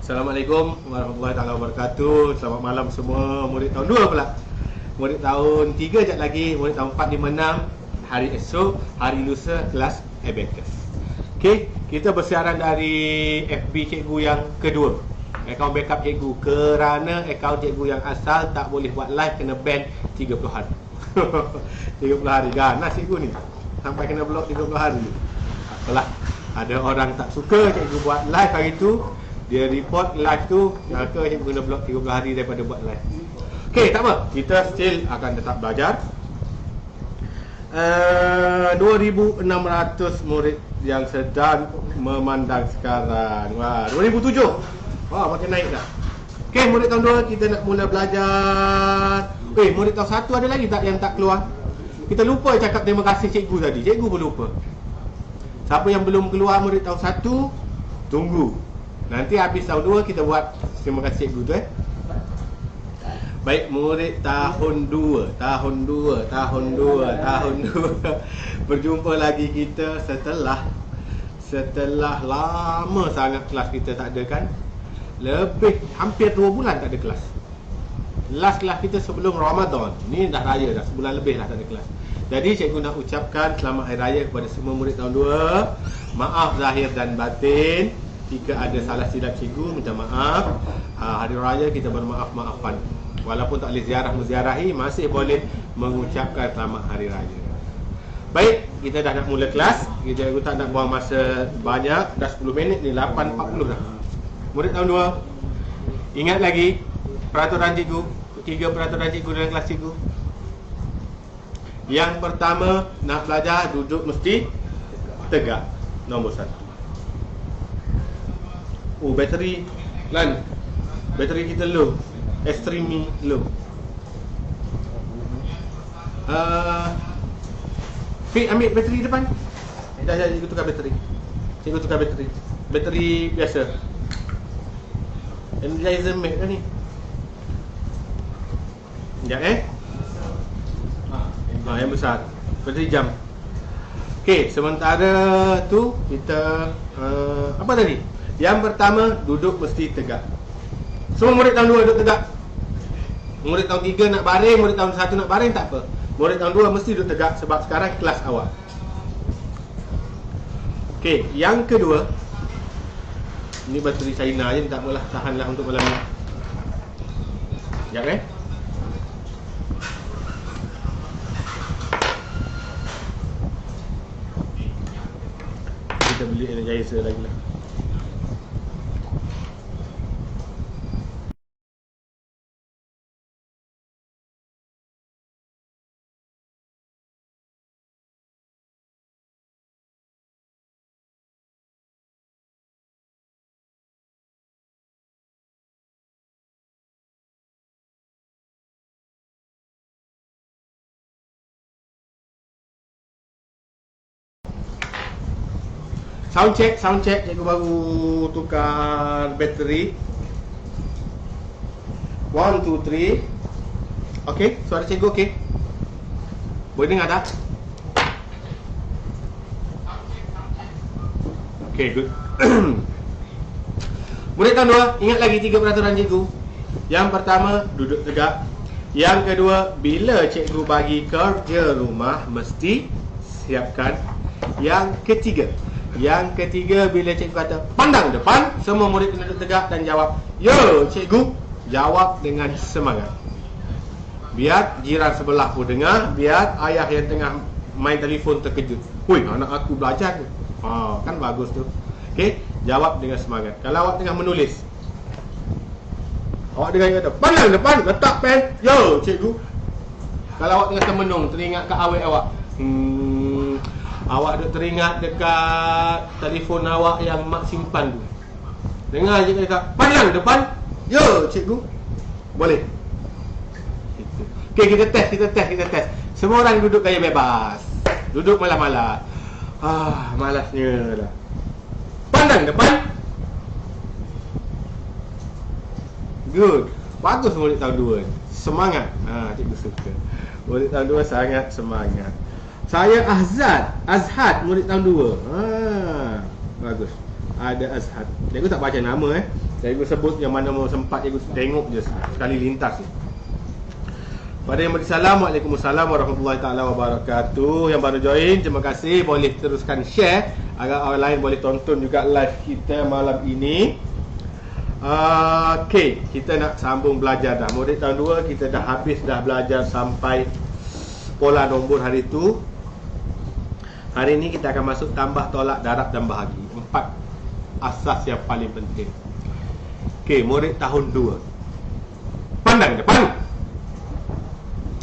A: Assalamualaikum warahmatullahi wabarakatuh. Selamat malam semua murid tahun 2 pula. Murid tahun 3 sekejap lagi, murid tahun 4, 5, 6. Hari esok, hari lusa kelas Abacus. Okey, kita bersiaran dari FB cikgu yang kedua. Akaun backup cikgu, kerana akaun cikgu yang asal tak boleh buat live, kena ban 30 hari. 30 hari ganas cikgu ni. Sampai kena block 30 hari. Apalah, ada orang tak suka cikgu buat live hari tu, dia report live tu, maka cikgu kena block 30 hari daripada buat live. Okey, tak apa, kita still akan tetap belajar. 2,600 murid yang sedang memandang sekarang. Wah, 2007. Wah, makin naik dah. Okey, murid tahun 2 kita nak mula belajar. Murid tahun 1 ada lagi tak yang tak keluar? Kita lupa cakap terima kasih cikgu tadi. Cikgu pun lupa. Siapa yang belum keluar murid tahun 1, tunggu. Nanti habis tahun 2 kita buat terima kasih cikgu tu Baik, murid tahun 2. Berjumpa lagi kita setelah lama sangat kelas kita tak ada kan? Lebih hampir 2 bulan tak ada kelas. Last kelas kita sebelum Ramadan. Ni dah raya dah, sebulan lebih dah tak ada kelas. Jadi cikgu nak ucapkan selamat hari raya kepada semua murid tahun 2. Maaf zahir dan batin jika ada salah silap cikgu, minta maaf. Hari raya kita bermaaf-maafan. Walaupun tak boleh ziarah-menziarahi, masih boleh mengucapkan selamat hari raya. Baik, kita dah nak mula kelas. Kita tak nak buang masa banyak. Dah 10 minit ni, 8.40 dah. Murid tahun 2, ingat lagi peraturan cikgu, 3 peraturan cikgu dalam kelas cikgu. Yang pertama, nak belajar duduk mesti tegak. Nombor 1. Bateri Lan, bateri kita low, extremely low. Fik, ambil bateri depan. Dah, cikgu tukar bateri. Cikgu tukar bateri. Bateri biasa. Energizer Max dah ni. Sekejap yang besar. Bateri jam. Okey, sementara tu kita apa tadi? Yang pertama, duduk mesti tegak. Semua murid tahun 2 duduk tegak. Murid tahun 3 nak baring, murid tahun 1 nak baring tak apa. Murid tahun 2 mesti duduk tegak sebab sekarang kelas awal. Okey, yang kedua, ni bateri China je, tak apalah, tahanlah untuk malam ni. Sekejap kita beli energizer lagi lah. Sound check, cikgu baru tukar bateri. 1, 2, 3. Okey, suara cikgu okey? Boleh dengar tak? Okey, good. Murid tahun 2, ingat lagi 3 peraturan cikgu. Yang pertama, duduk tegak. Yang kedua, bila cikgu bagi kerja rumah, mesti siapkan. Yang ketiga, bila cikgu kata pandang depan, semua murid kena duduk tegak dan jawab, "Ya, cikgu." Jawab dengan semangat. Biar jiran sebelah pun dengar, biar ayah yang tengah main telefon terkejut. "Hui, anak aku belajar tu." Kan bagus tu. Okey, jawab dengan semangat. Kalau awak tengah menulis, awak dengar kata pandang depan, letak pen, "Ya, cikgu." Kalau awak tengah termenung, teringat kat awet awak. Awak duk teringat dekat telefon awak yang mak simpan tu. Dengar je kata pandang depan, "Ya, cikgu." Boleh. Okey, kita test. Semua orang duduk gaya bebas. Duduk malas-malas. Malasnya lah. Pandang depan. Good. Bagus murid tahun 2 ni. Semangat. Cikgu suka. Murid tahun 2 sangat semangat. Saya Azhad, murid tahun 2. Bagus. Ada Azhad. Cikgu tak baca nama Cikgu sebut yang mana mau sempat cikgu tengok je sekali lintas ni. Pada yang beri salam, Waalaikumsalam warahmatullahi taala wabarakatuh. Yang baru join, terima kasih. Boleh teruskan share agar orang lain boleh tonton juga live kita malam ini. Okey, kita nak sambung belajar dah. Murid tahun 2 kita dah habis dah belajar sampai pola nombor hari tu. Hari ini kita akan masuk tambah, tolak, darab dan bahagi. 4 asas yang paling penting. Okey, murid tahun 2. Pandang depan.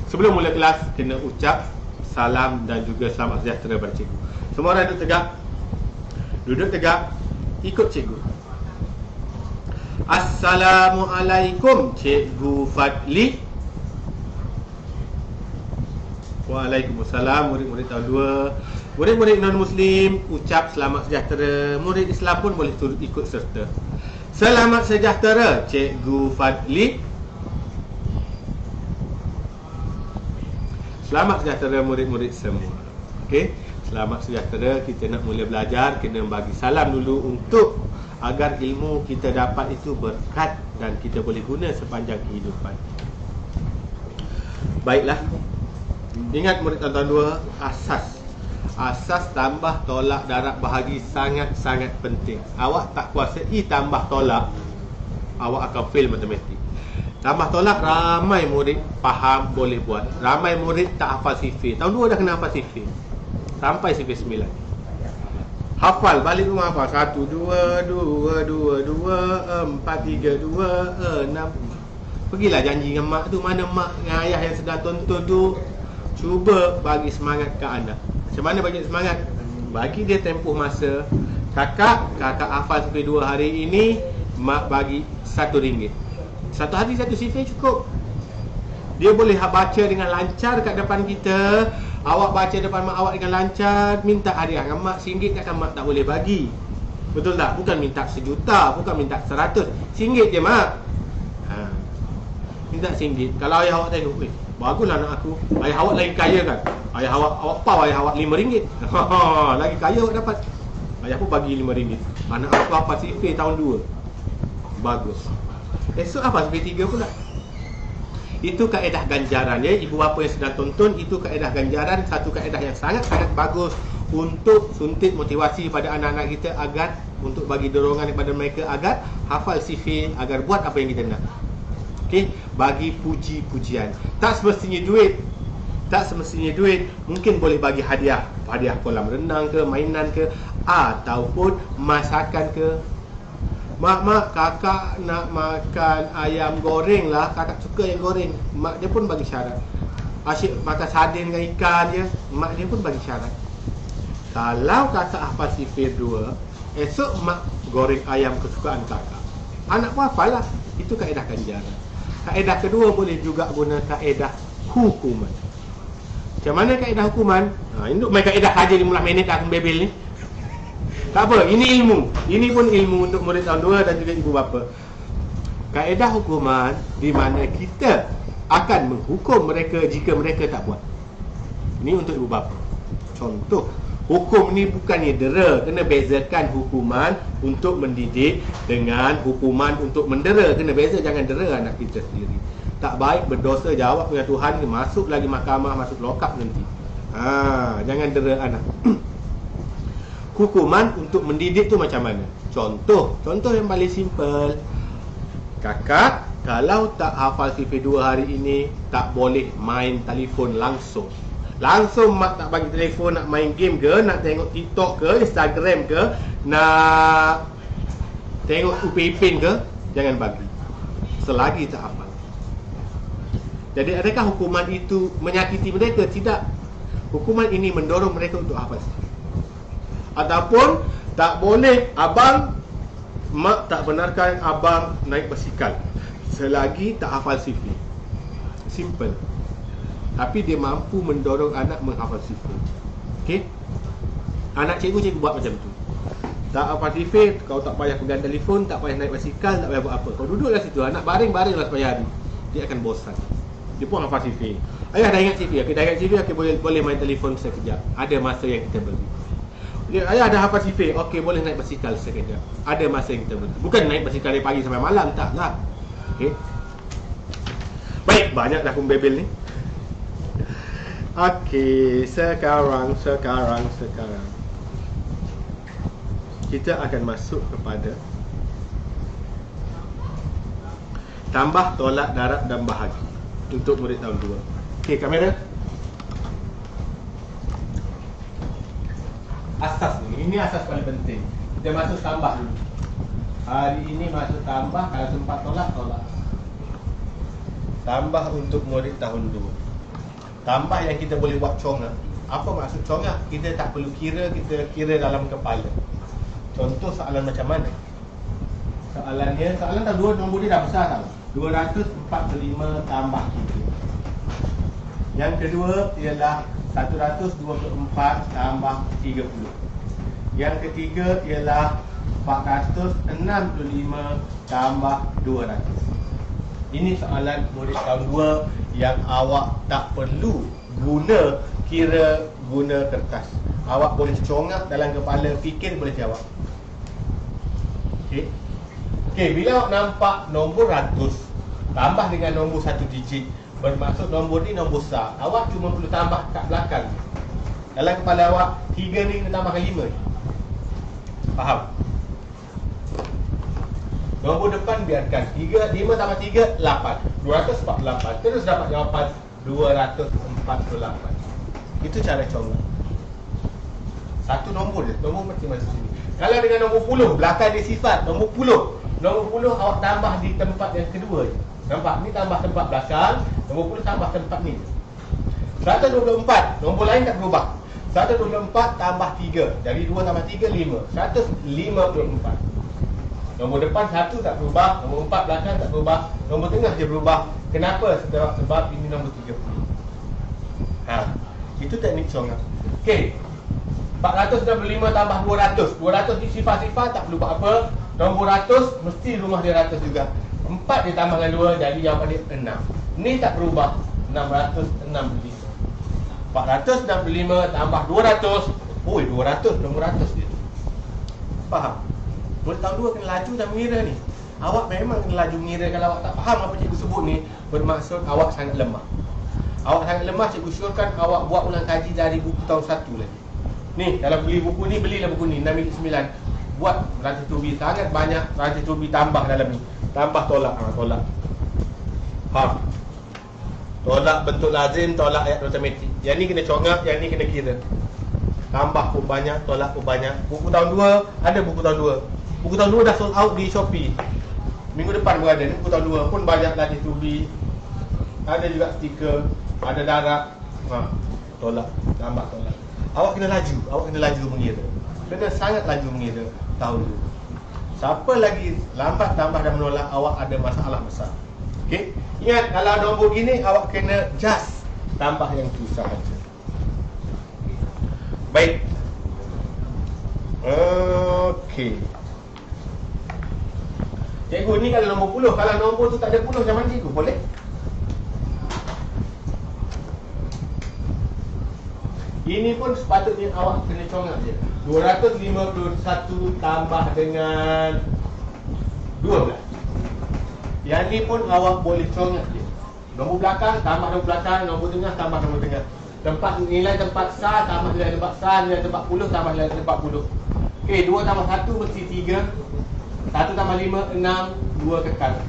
A: Sebelum mula kelas, kena ucap salam dan juga selamat sejahtera pada cikgu. Semua orang duduk tegak. Ikut cikgu. Assalamualaikum Cikgu Fadli. Waalaikumsalam. Murid-murid tahun 2. Murid-murid non-Muslim ucap selamat sejahtera. Murid Islam pun boleh turut ikut serta. Selamat sejahtera Cikgu Fadli. Selamat sejahtera murid-murid semua. Okey, selamat sejahtera. Kita nak mula belajar, kena bagi salam dulu untuk agar ilmu kita dapat itu berkat dan kita boleh guna sepanjang kehidupan. Baiklah. Ingat murid tahun 2, asas tambah tolak darab bahagi sangat-sangat penting. Awak tak kuasai tambah tolak, awak akan fail matematik. Tambah tolak ramai murid faham boleh buat. Ramai murid tak hafal sifir. Tahun 2 dah kena hafal sifir sampai sifir 9. Hafal balik rumah hafal 1 2 2 2 2 4 3 2 6. Pergilah janji dengan mak tu. Mana mak dengan ayah yang sedang tonton tu, cuba bagi semangat ke anak. Macam mana bagi semangat? Bagi dia tempoh masa. Kakak hafal sifir 2 hari ini, mak bagi RM1. Satu hari satu sifir cukup. Dia boleh baca dengan lancar kat depan kita. Awak baca depan mak awak dengan lancar, minta hadiah dengan mak RM1, takkan mak tak boleh bagi. Betul tak? Bukan minta RM1, bukan minta RM100. RM1 je mak. Minta RM1. Kalau ayah awak tengok, baguslah anak aku, ayah awak lagi kaya kan. Ayah awak pau ayah awak RM5. Lagi kaya awak dapat. Ayah pun bagi RM5. Anak aku hafal sifir tahun 2. Bagus. Esok apa sifir 3 pula. Itu kaedah ganjaran ya. Ibu bapa yang sedang tonton, itu kaedah ganjaran. Satu kaedah yang sangat-sangat bagus untuk suntik motivasi pada anak-anak kita, agar untuk bagi dorongan kepada mereka agar hafal sifir, agar buat apa yang kita nak. Okey, bagi puji-pujian. Tak semestinya duit. Tak semestinya duit. Mungkin boleh bagi hadiah. Hadiah kolam renang ke, mainan ke, ataupun masakan ke. Mak, kakak nak makan ayam goreng lah. Kakak suka ayam goreng. Mak dia pun bagi syarat. Asyik makan sardin dengan ikan je, mak dia pun bagi syarat. Kalau kakak hafal sifir 2, esok mak goreng ayam kesukaan kakak. Anak pun hafal lah. Itu kaedah ganjaran. Kaedah kedua boleh juga guna kaedah hukuman. Macam mana kaedah hukuman? Ini main kaedah saja 15 minit aku bebel ni. Tak apa, ini ilmu. Ini pun ilmu untuk murid tahun 2 dan juga ibu bapa. Kaedah hukuman di mana kita akan menghukum mereka jika mereka tak buat. Ini untuk ibu bapa. Contoh, hukum ni bukannya dera. Kena bezakan hukuman untuk mendidik dengan hukuman untuk mendera. Kena beza, jangan dera anak kita sendiri. Tak baik berdosa jawab dengan Tuhan, masuk lagi mahkamah, masuk lokap nanti. Jangan dera anak. Hukuman untuk mendidik tu macam mana? Contoh yang paling simple. Kakak kalau tak hafal sifir 2 hari ini, tak boleh main telefon langsung. Langsung mak tak bagi telefon, nak main game ke, nak tengok TikTok ke, Instagram ke, nak tengok Upin Ipin ke, jangan bagi selagi tak hafal. Jadi adakah hukuman itu menyakiti mereka? Tidak. Hukuman ini mendorong mereka untuk hafal. Ataupun tak boleh mak tak benarkan abang naik basikal selagi tak hafal sifir. Simple. Tapi dia mampu mendorong anak menghafal sifir. Okey? Anak cikgu buat macam tu. Tak hafal sifir, kau tak payah pegang telefon, tak payah naik basikal, tak payah buat apa. Kau duduklah situ, anak baring-baringlah sepanjang hari. Dia akan bosan. Dia pun hafal sifir. Ayah dah ingat sifir, dah ingat sifir, boleh main telefon sekejap. Ada masa yang kita beri. Ayah dah hafal sifir, okey boleh naik basikal sekejap. Ada masa yang kita beri. Bukan naik basikal dari pagi sampai malam, taklah. Okey. Baik, banyak dah kumbebel ni. Okey, sekarang kita akan masuk kepada tambah, tolak, darab dan bahagi untuk murid tahun 2. Okey, kamera. Asas ni, ini asas paling penting. Kita masuk tambah dulu. Hari ini masuk tambah, kalau sempat tolak. Tambah untuk murid tahun 2. Tambah yang kita boleh buat congak. Apa maksud congak? Kita tak perlu kira, kita kira dalam kepala. Contoh soalan macam mana? Soalan dah dua, nombor dia dah besar tau. 245 tambah 3. Yang kedua ialah 124 tambah 30. Yang ketiga ialah 465 tambah 200. Ini soalan murid tahun 2 yang awak tak perlu guna kertas. Awak boleh congak dalam kepala, fikir, boleh jawab. Okey, bila awak nampak nombor ratus tambah dengan nombor satu digit, bermaksud nombor ni nombor besar. Awak cuma perlu tambah kat belakang. Dalam kepala awak 3 ni kena tambahkan 5 ni. Faham? Nombor depan biarkan 5 tambah 3, 8. 248. Terus dapat jawapan 248. Itu cara congak. Satu nombor je, nombor masing-masing sini. Kalau dengan nombor 10, belakang dia sifat nombor 10. Nombor 10 awak tambah di tempat yang kedua je. Nampak? Ni tambah tempat belakang, nombor 10 tambah tempat ni. 124, nombor lain tak berubah. 124 tambah 3. Dari 2 tambah 3, 5. 154. Nombor depan 1 tak berubah, nombor 4 belakang tak berubah, nombor tengah je berubah. Kenapa? Sebab ini nombor 30. Itu teknik congak. Okey. 465 tambah 200. 200 ni sifar-sifar tak perlu buat apa. Nombor 100 mesti rumah dia 100 juga. 4 dia tambah dengan 2, jadi jawapan dia 6. Ni tak berubah. 665. 465 tambah 200. 200 nombor 100 dia. Faham? Murid tahun 2 kena laju dan mengira ni. Awak memang kena laju mengira. Kalau awak tak faham apa cikgu sebut ni, bermaksud awak sangat lemah. Awak sangat lemah, cikgu syorkan awak buat ulang kaji dari buku tahun 1 lagi. Ni, kalau beli buku ni, belilah buku ni 6/9. Buat rantai tubi sangat banyak, rantai tubi tambah dalam ni. Tambah tolak, tolak. Faham? Tolak bentuk lazim, tolak ayat matematik. Yang ni kena congak, yang ni kena kira. Tambah pun banyak, tolak pun banyak. Buku tahun 2, ada buku tahun 2. Buku tahun 2 dah sold out di Shopee. Minggu depan pun ada. Buku tahun 2 pun banyak rantai tubi. Ada juga stiker, ada darab. Tolak, tambah tolak. Awak kena laju mengira. Kena sangat laju mengira tahun 2. Siapa lagi lambat tambah dan menolak, awak ada masalah besar. Okey? Ingat, kalau nombor gini awak kena just tambah yang tu sahaja. Baik. Okey. Cikgu ni kalau nombor 10, kalau nombor tu tak ada 10 macam mana cikgu? Boleh? Ini pun sepatutnya awak kena congak je. 251 tambah dengan 12. Yang ni pun awak boleh congak je. Nombor belakang tambah nombor belakang, nombor tengah tambah nombor tengah. Nilai tempat sah tambah nilai tempat sah, nilai tempat 10 tambah nilai tempat 10. Okey, 2 tambah 1 mesti 3. 1 tambah 5, 6, 2 kekal.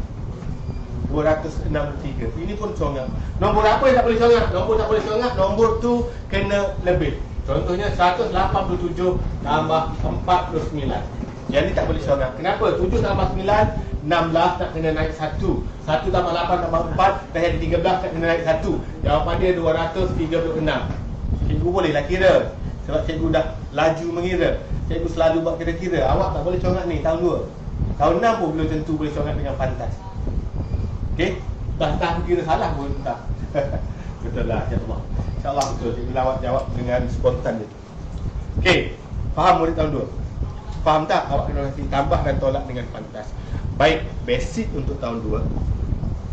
A: 263. Ini pun congak. Nombor apa yang tak boleh congak? Nombor tak boleh congak, nombor tu kena lebih. Contohnya 187 tambah 49. Yang ni tak boleh congak. Kenapa? 7 tambah 9, 16 tak kena naik 1. 1 tambah 8 tambah 4 dah jadi 13 tak kena naik 1. Jawapan dia 236. Cikgu bolehlah kira. Sebab cikgu dah laju mengira. Cikgu selalu buat kira-kira. Awak tak boleh congak ni tahun 2. Tahun 6 pun belum tentu boleh congak dengan pantas. Okey? Dah kira salah pun tak. Betul lah, insya-Allah. InsyaAllah betul. Cikgu awak jawab dengan spontan dia. Okey. Faham murid tahun 2? Faham tak? Awak kena nanti tambah dan tolak dengan pantas. Baik, basic untuk tahun 2.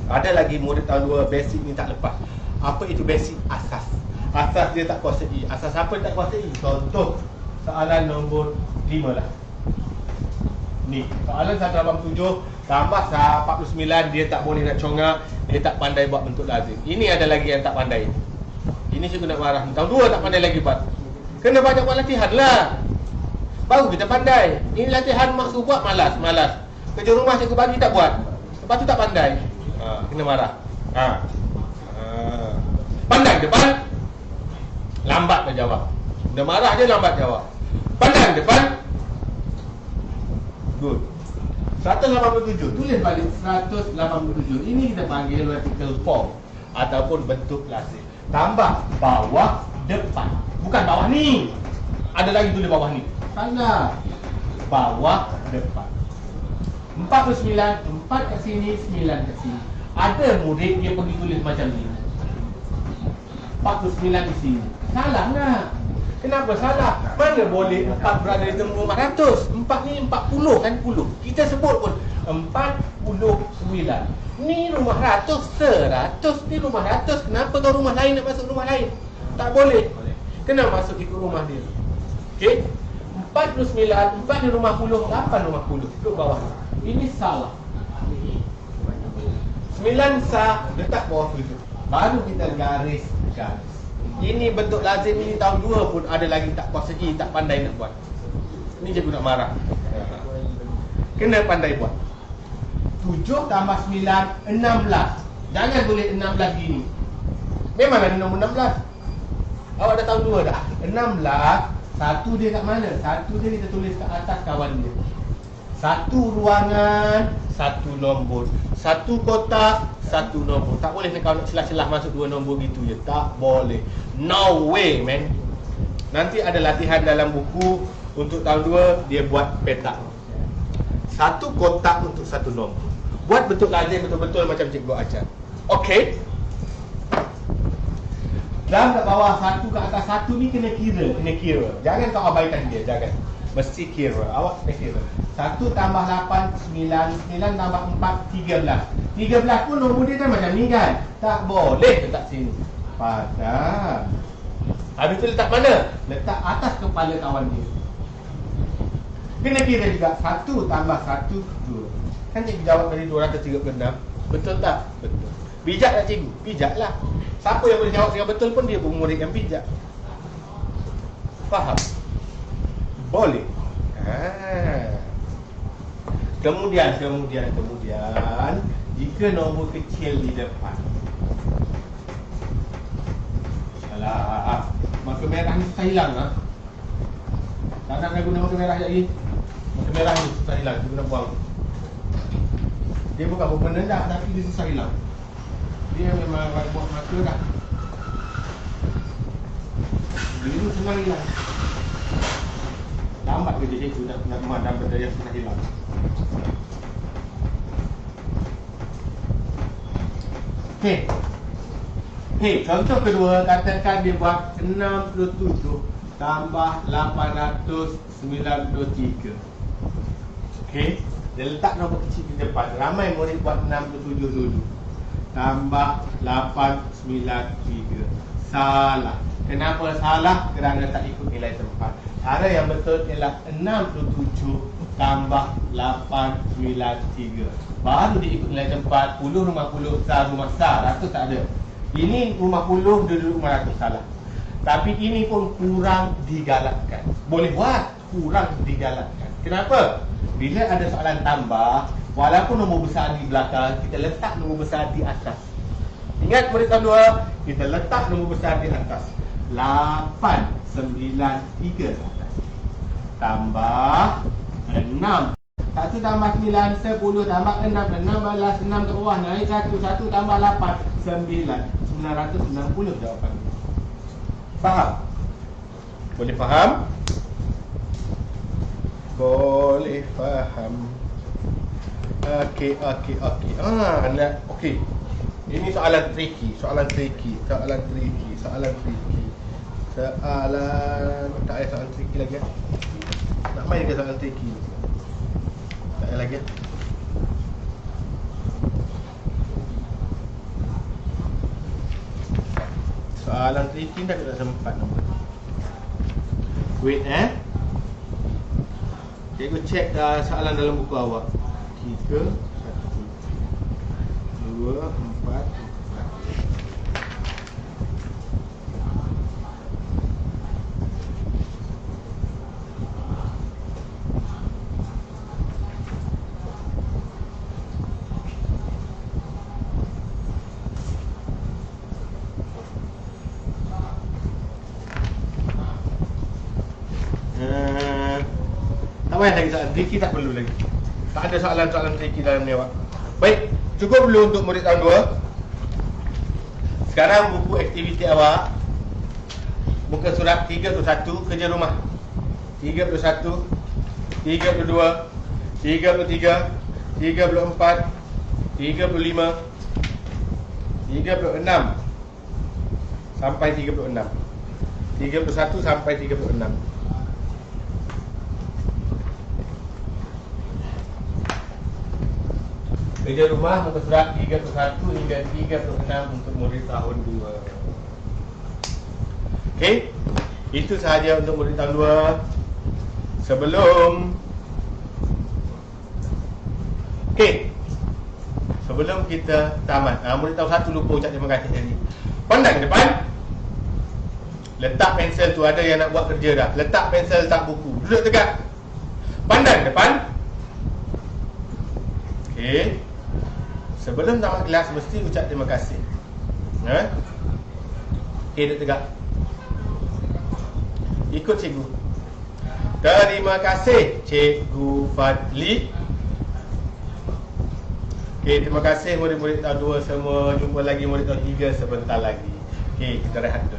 A: Ada lagi murid tahun 2, basic ni tak lepas. Apa itu basic? Asas. Asas dia tak kuasai. Asas apa dia tak kuasai? Contoh soalan nombor 5 lah. Ni, soalan 187 tambah 49, dia tak boleh nak congak, dia tak pandai buat bentuk lazim. Ini ada lagi yang tak pandai. Ini cikgu nak marah. Tahun 2 tak pandai lagi buat. Kena banyak buat latihan lah, baru kita pandai. Ini latihan maksud buat malas. Kerja rumah cikgu bagi tak buat, lepas tu tak pandai. Kena marah. Pandai depan, lambat dah jawab. Dah marah je lambat jawab. Pandai depan, good. 187, tulis balik 187. Ini kita panggil vertical form ataupun bentuk lazim. Tambah bawah depan. Bukan bawah ni. Ada lagi tulis bawah ni. Salah. Bawah depan. 49, 4 kat sini, 9 kat sini. Ada murid dia pergi tulis macam ni. 49 di sini. Salah tak? Kenapa salah? Mana boleh 4 berada di tengah rumah ratus? 4 ni 40 kan, 10. Kita sebut pun 49. Ni rumah ratus, 100. Ni rumah ratus. Kenapa kau rumah lain nak masuk rumah lain? Tak boleh. Kena masuk ikut rumah dia. Okey? 49, 4 di rumah 10, 8 rumah 10. Duduk bawah. Ini salah. 9 sah, letak bawah situ. Baru kita garis. Ini bentuk lazim ini tahun 2 pun ada lagi tak puas segi, tak pandai nak buat. Ini cikgu nak marah. Kena pandai buat. 7 tambah 9, 16. Jangan tulis 16 gini. Memang ada nombor 16. Awak dah tahun 2 dah. 16, satu dia kat mana? Satu dia kita tulis kat atas kawan dia. Satu ruangan, satu nombor. Satu kotak, satu nombor. Tak boleh kau nak celah-celah masuk 2 nombor gitu je. Tak boleh. No way, man. Nanti ada latihan dalam buku untuk tahun 2 dia buat petak. Satu kotak untuk satu nombor. Buat bentuk lazim betul-betul macam cikgu ajar. Okey. Dan kat bawah satu ke atas satu ni kena kira. Jangan kau abaikan dia, jangan. Mesti kira. Awak kena kira. 1 tambah 8, 9. 9 tambah 4, 13. 13 pun nombor dia kan macam ni kan. Tak boleh letak sini. Padahal. Habis tu letak mana? Letak atas kepala kawan dia. Kena kira juga. 1 tambah 1, 2. Kan cikgu jawab dari 236. Betul tak? Betul. Bijak tak cikgu? Bijak lah. Siapa yang boleh jawab dengan betul pun dia murid yang bijak. Faham? Boleh. Kemudian jika nombor kecil di depan. Alah, marker merah ni susah hilang lah. Tak nak guna marker merah lagi. Marker merah ni susah hilang, kita guna buang. Dia bukan berpenan dah, tapi dia susah hilang. Dia memang buat marker dah. Dia senang hilang. Lambat kerja cikgu nak memadam benda yang sudah hilang. Contoh kedua, katakan dia buat 67 tambah 893. Dia letak nombor kecil di depan. Ramai murid buat 67 dulu. Tambah 893. Salah. Kenapa salah? Kerana tak ikut nilai tempat. Cara yang betul ialah 67 tambah 893. Baru dia ikut nilai tempat. 10 rumah 10 sah, rumah sah. Ratus tak ada. Ini rumah 10, dia duduk rumah ratus. Salah. Tapi ini pun kurang digalakkan. Boleh buat, kurang digalakkan. Kenapa? Bila ada soalan tambah, walaupun nombor besar di belakang, kita letak nombor besar di atas. Ingat murid tahun 2, kita letak nombor besar di atas. 893 tambah 6. 1 tambah 9, 10 tambah 6, 16, 6 ke bawah, naik 1, 1 tambah 8, 9, 990 jawapan. Faham? Boleh faham? Boleh faham. Okey. Okey. Ini soalan tricky. Soalan tricky. Tak payah soalan tricky lagi. Nak main ke soalan tricky? Tak payah lagi. Soalan tricky dah tak sempat nombor. Wait cikgu cek soalan dalam buku awak. 3 1 2 4 tak payah lagi soalan tricky, tak perlu lagi. Tak ada soalan-soalan tricky dalam ni awak. Baik, cukup dulu untuk murid tahun 2. Sekarang buku aktiviti awak. Muka surat 31, kerja rumah. 31, 32, 33, 34, 35, 36 sampai 36. 31 sampai 36. Kerja rumah muka surat 31 hingga 36 untuk murid tahun 2. Okey. Itu sahaja untuk murid tahun 2. Sebelum kita tamat, murid tahun 1 lupa ucap terima kasih tadi. Pandang ke depan. Letak pensel tu, ada yang nak buat kerja dah. Letak pensel, letak buku. Duduk tegak. Pandang depan. Okey. Sebelum tamat kelas mesti ucap terima kasih. Okey, duduk tegak. Ikut cikgu. Terima kasih Cikgu Fadli. Okey, terima kasih murid-murid tahun 2 semua. Jumpa lagi murid tahun 3 sebentar lagi. Okey, kita rehat dulu.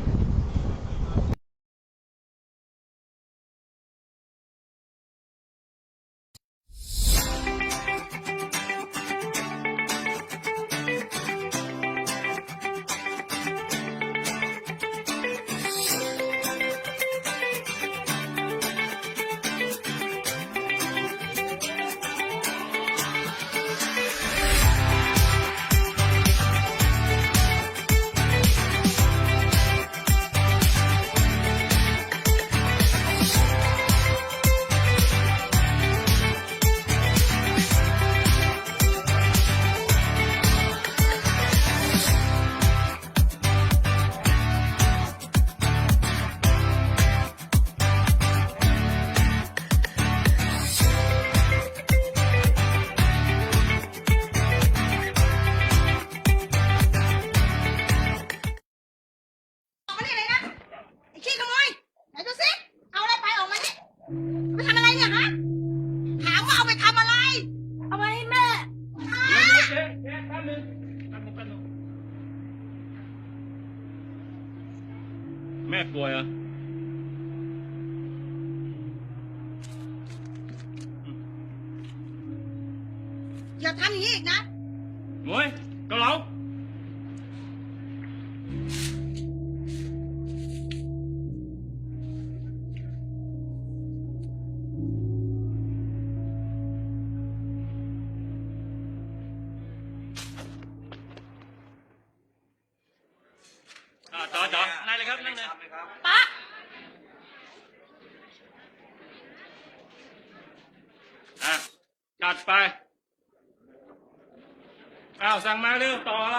D: แม่กลัวเหรอ
E: อย่าทำอย่างนี้อีกนะ
D: หมวยเกาเหลา ต่อนั่งเลยครับนั่งเลย
E: ป๊า
D: จัดไปสั่งมาเร็วต่ออะไร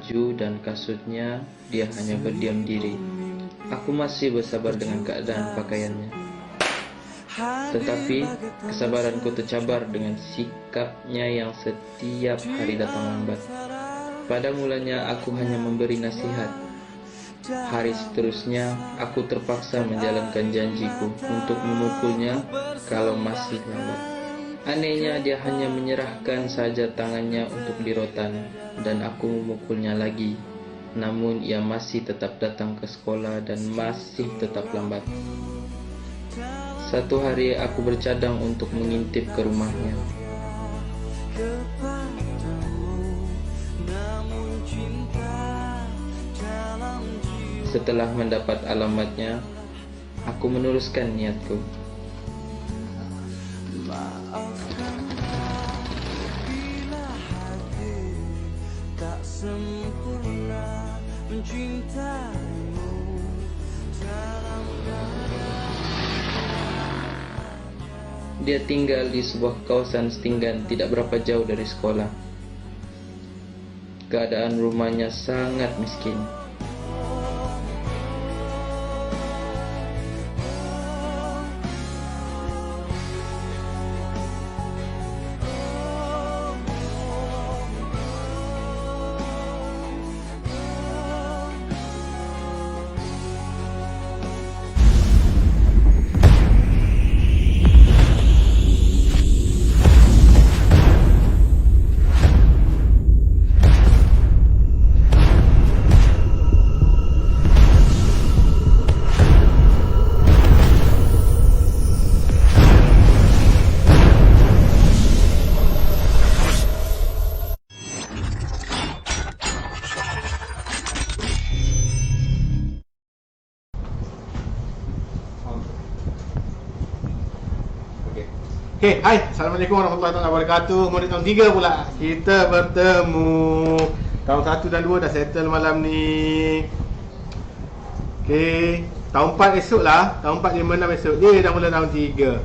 F: baju dan kasutnya, dia hanya berdiam diri. Aku masih bersabar dengan keadaan pakaiannya. Tetapi kesabaranku tercabar dengan sikapnya yang setiap hari datang lambat. Pada mulanya aku hanya memberi nasihat. Hari seterusnya aku terpaksa menjalankan janjiku untuk memukulnya kalau masih lambat. Anehnya dia hanya menyerahkan saja tangannya untuk di rotan dan aku memukulnya lagi. Namun ia masih tetap datang ke sekolah dan masih tetap lambat. Satu hari aku bercadang untuk mengintip ke rumahnya. Setelah mendapat alamatnya, aku meneruskan niatku. Dia tinggal di sebuah kawasan setinggan tidak berapa jauh dari sekolah. Keadaan rumahnya sangat miskin.
A: Okay, hai. Assalamualaikum warahmatullahi wabarakatuh. Murid tahun 3 pula. Kita bertemu. Tahun 1 dan 2 dah settle malam ni. Okay, tahun 4 esok lah. Tahun 4, 5, 6 esok. Dia dah mula tahun 3.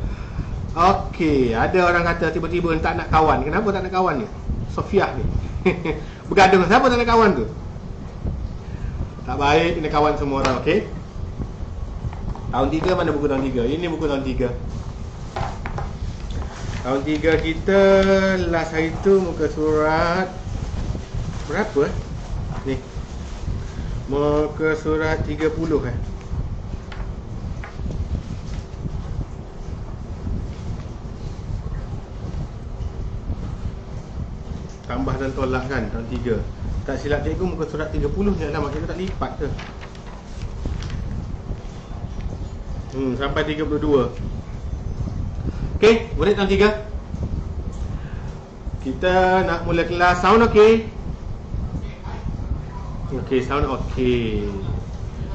A: Okay, ada orang kata tiba-tiba tak nak kawan. Kenapa tak nak kawan ni? Sofiah ni bergaduh. Siapa tak nak kawan tu? Tak baik, kena kawan semua orang, okay? Tahun 3, mana buku tahun 3? Ini buku tahun 3. Tahun 3 kita last hari tu muka surat berapa ni? Muka surat 30 Tambah dan tolak kan tahun 3. Tak silap cikgu muka surat 30 ni, alamak kita tak lipat ke? Sampai 32. Okey, murid tahun 3. Kita nak mula kelas. Sound okey? Okey, sound okey.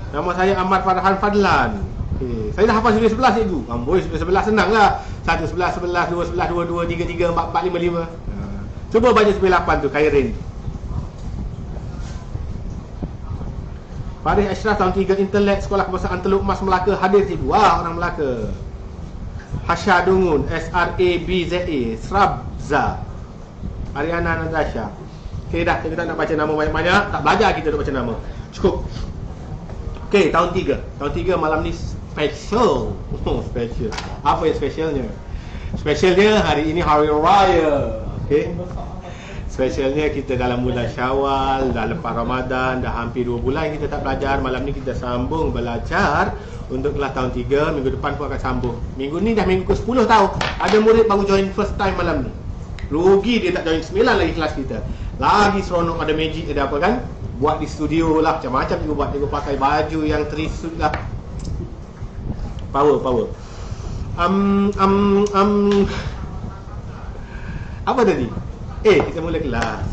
A: Nama saya Ahmad Farhan Fadlan. Okey, saya dah hafal sifir 11 cikgu. Amboi, sifir 11 senang lah. 1, 11, 11, 2, 11, 2, 2, 3, 3, 4, 4, 5, 5. Cuba baca sifir 8 tu, Khairin. Farid Ashraf tahun 3, Intelek, Sekolah Kebangsaan Teluk Mas, Melaka. Hadir cikgu. Wah, orang Melaka. Hasha Dungun, S-R-A-B-Z-A, Srabza. Ariana Natasha. Okay dah, kita tak nak baca nama banyak-banyak. Tak belajar kita nak baca nama. Cukup. Okay, tahun 3. Tahun 3 malam ni special. Special. Apa yang specialnya? Specialnya hari ini Hari Raya. Okay. Specialnya kita dalam bulan Syawal, dah lepas Ramadan, dah hampir 2 bulan kita tak belajar. Malam ni kita sambung belajar untuk kelas tahun 3. Minggu depan pun akan sambung. Minggu ni dah minggu ke-10 tau. Ada murid baru join first time malam ni. Rugi dia tak join 9 lagi kelas kita. Lagi seronok, ada magic, ada apa kan? Buat di studio lah, macam-macam juga buat. Dia pakai baju yang 3 suit lah. Power. Apa tadi? Kita mula kelas.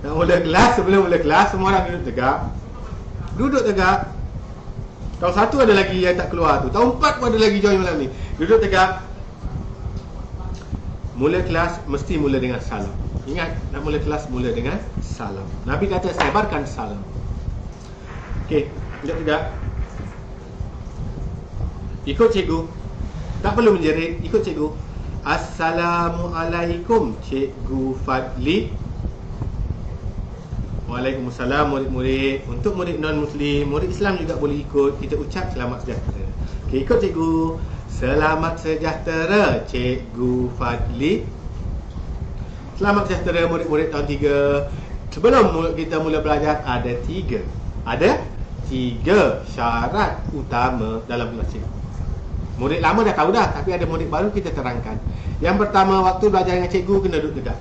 A: Nak mula kelas, sebelum mula kelas semua orang duduk tegak. Duduk tegak. Tahun 1 ada lagi yang tak keluar tu. Tahun 4 pun ada lagi join malam ni. Duduk tegak. Mula kelas mesti mula dengan salam. Ingat, nak mula kelas mula dengan salam. Nabi kata sebarkan salam. Okey, duduk tegak. Ikut cikgu. Tak perlu menjerit, ikut cikgu. Assalamualaikum Cikgu Fadli. Waalaikumsalam murid-murid. Untuk murid non-Muslim, murid Islam juga boleh ikut. Kita ucap selamat sejahtera. Okay, ikut cikgu. Selamat sejahtera Cikgu Fadli. Selamat sejahtera murid-murid tahun 3. Sebelum kita mula belajar, ada 3 syarat utama dalam kelas cikgu. Murid lama dah tahu dah, tapi ada murid baru kita terangkan. Yang pertama, waktu belajar dengan cikgu kena duduk tegak.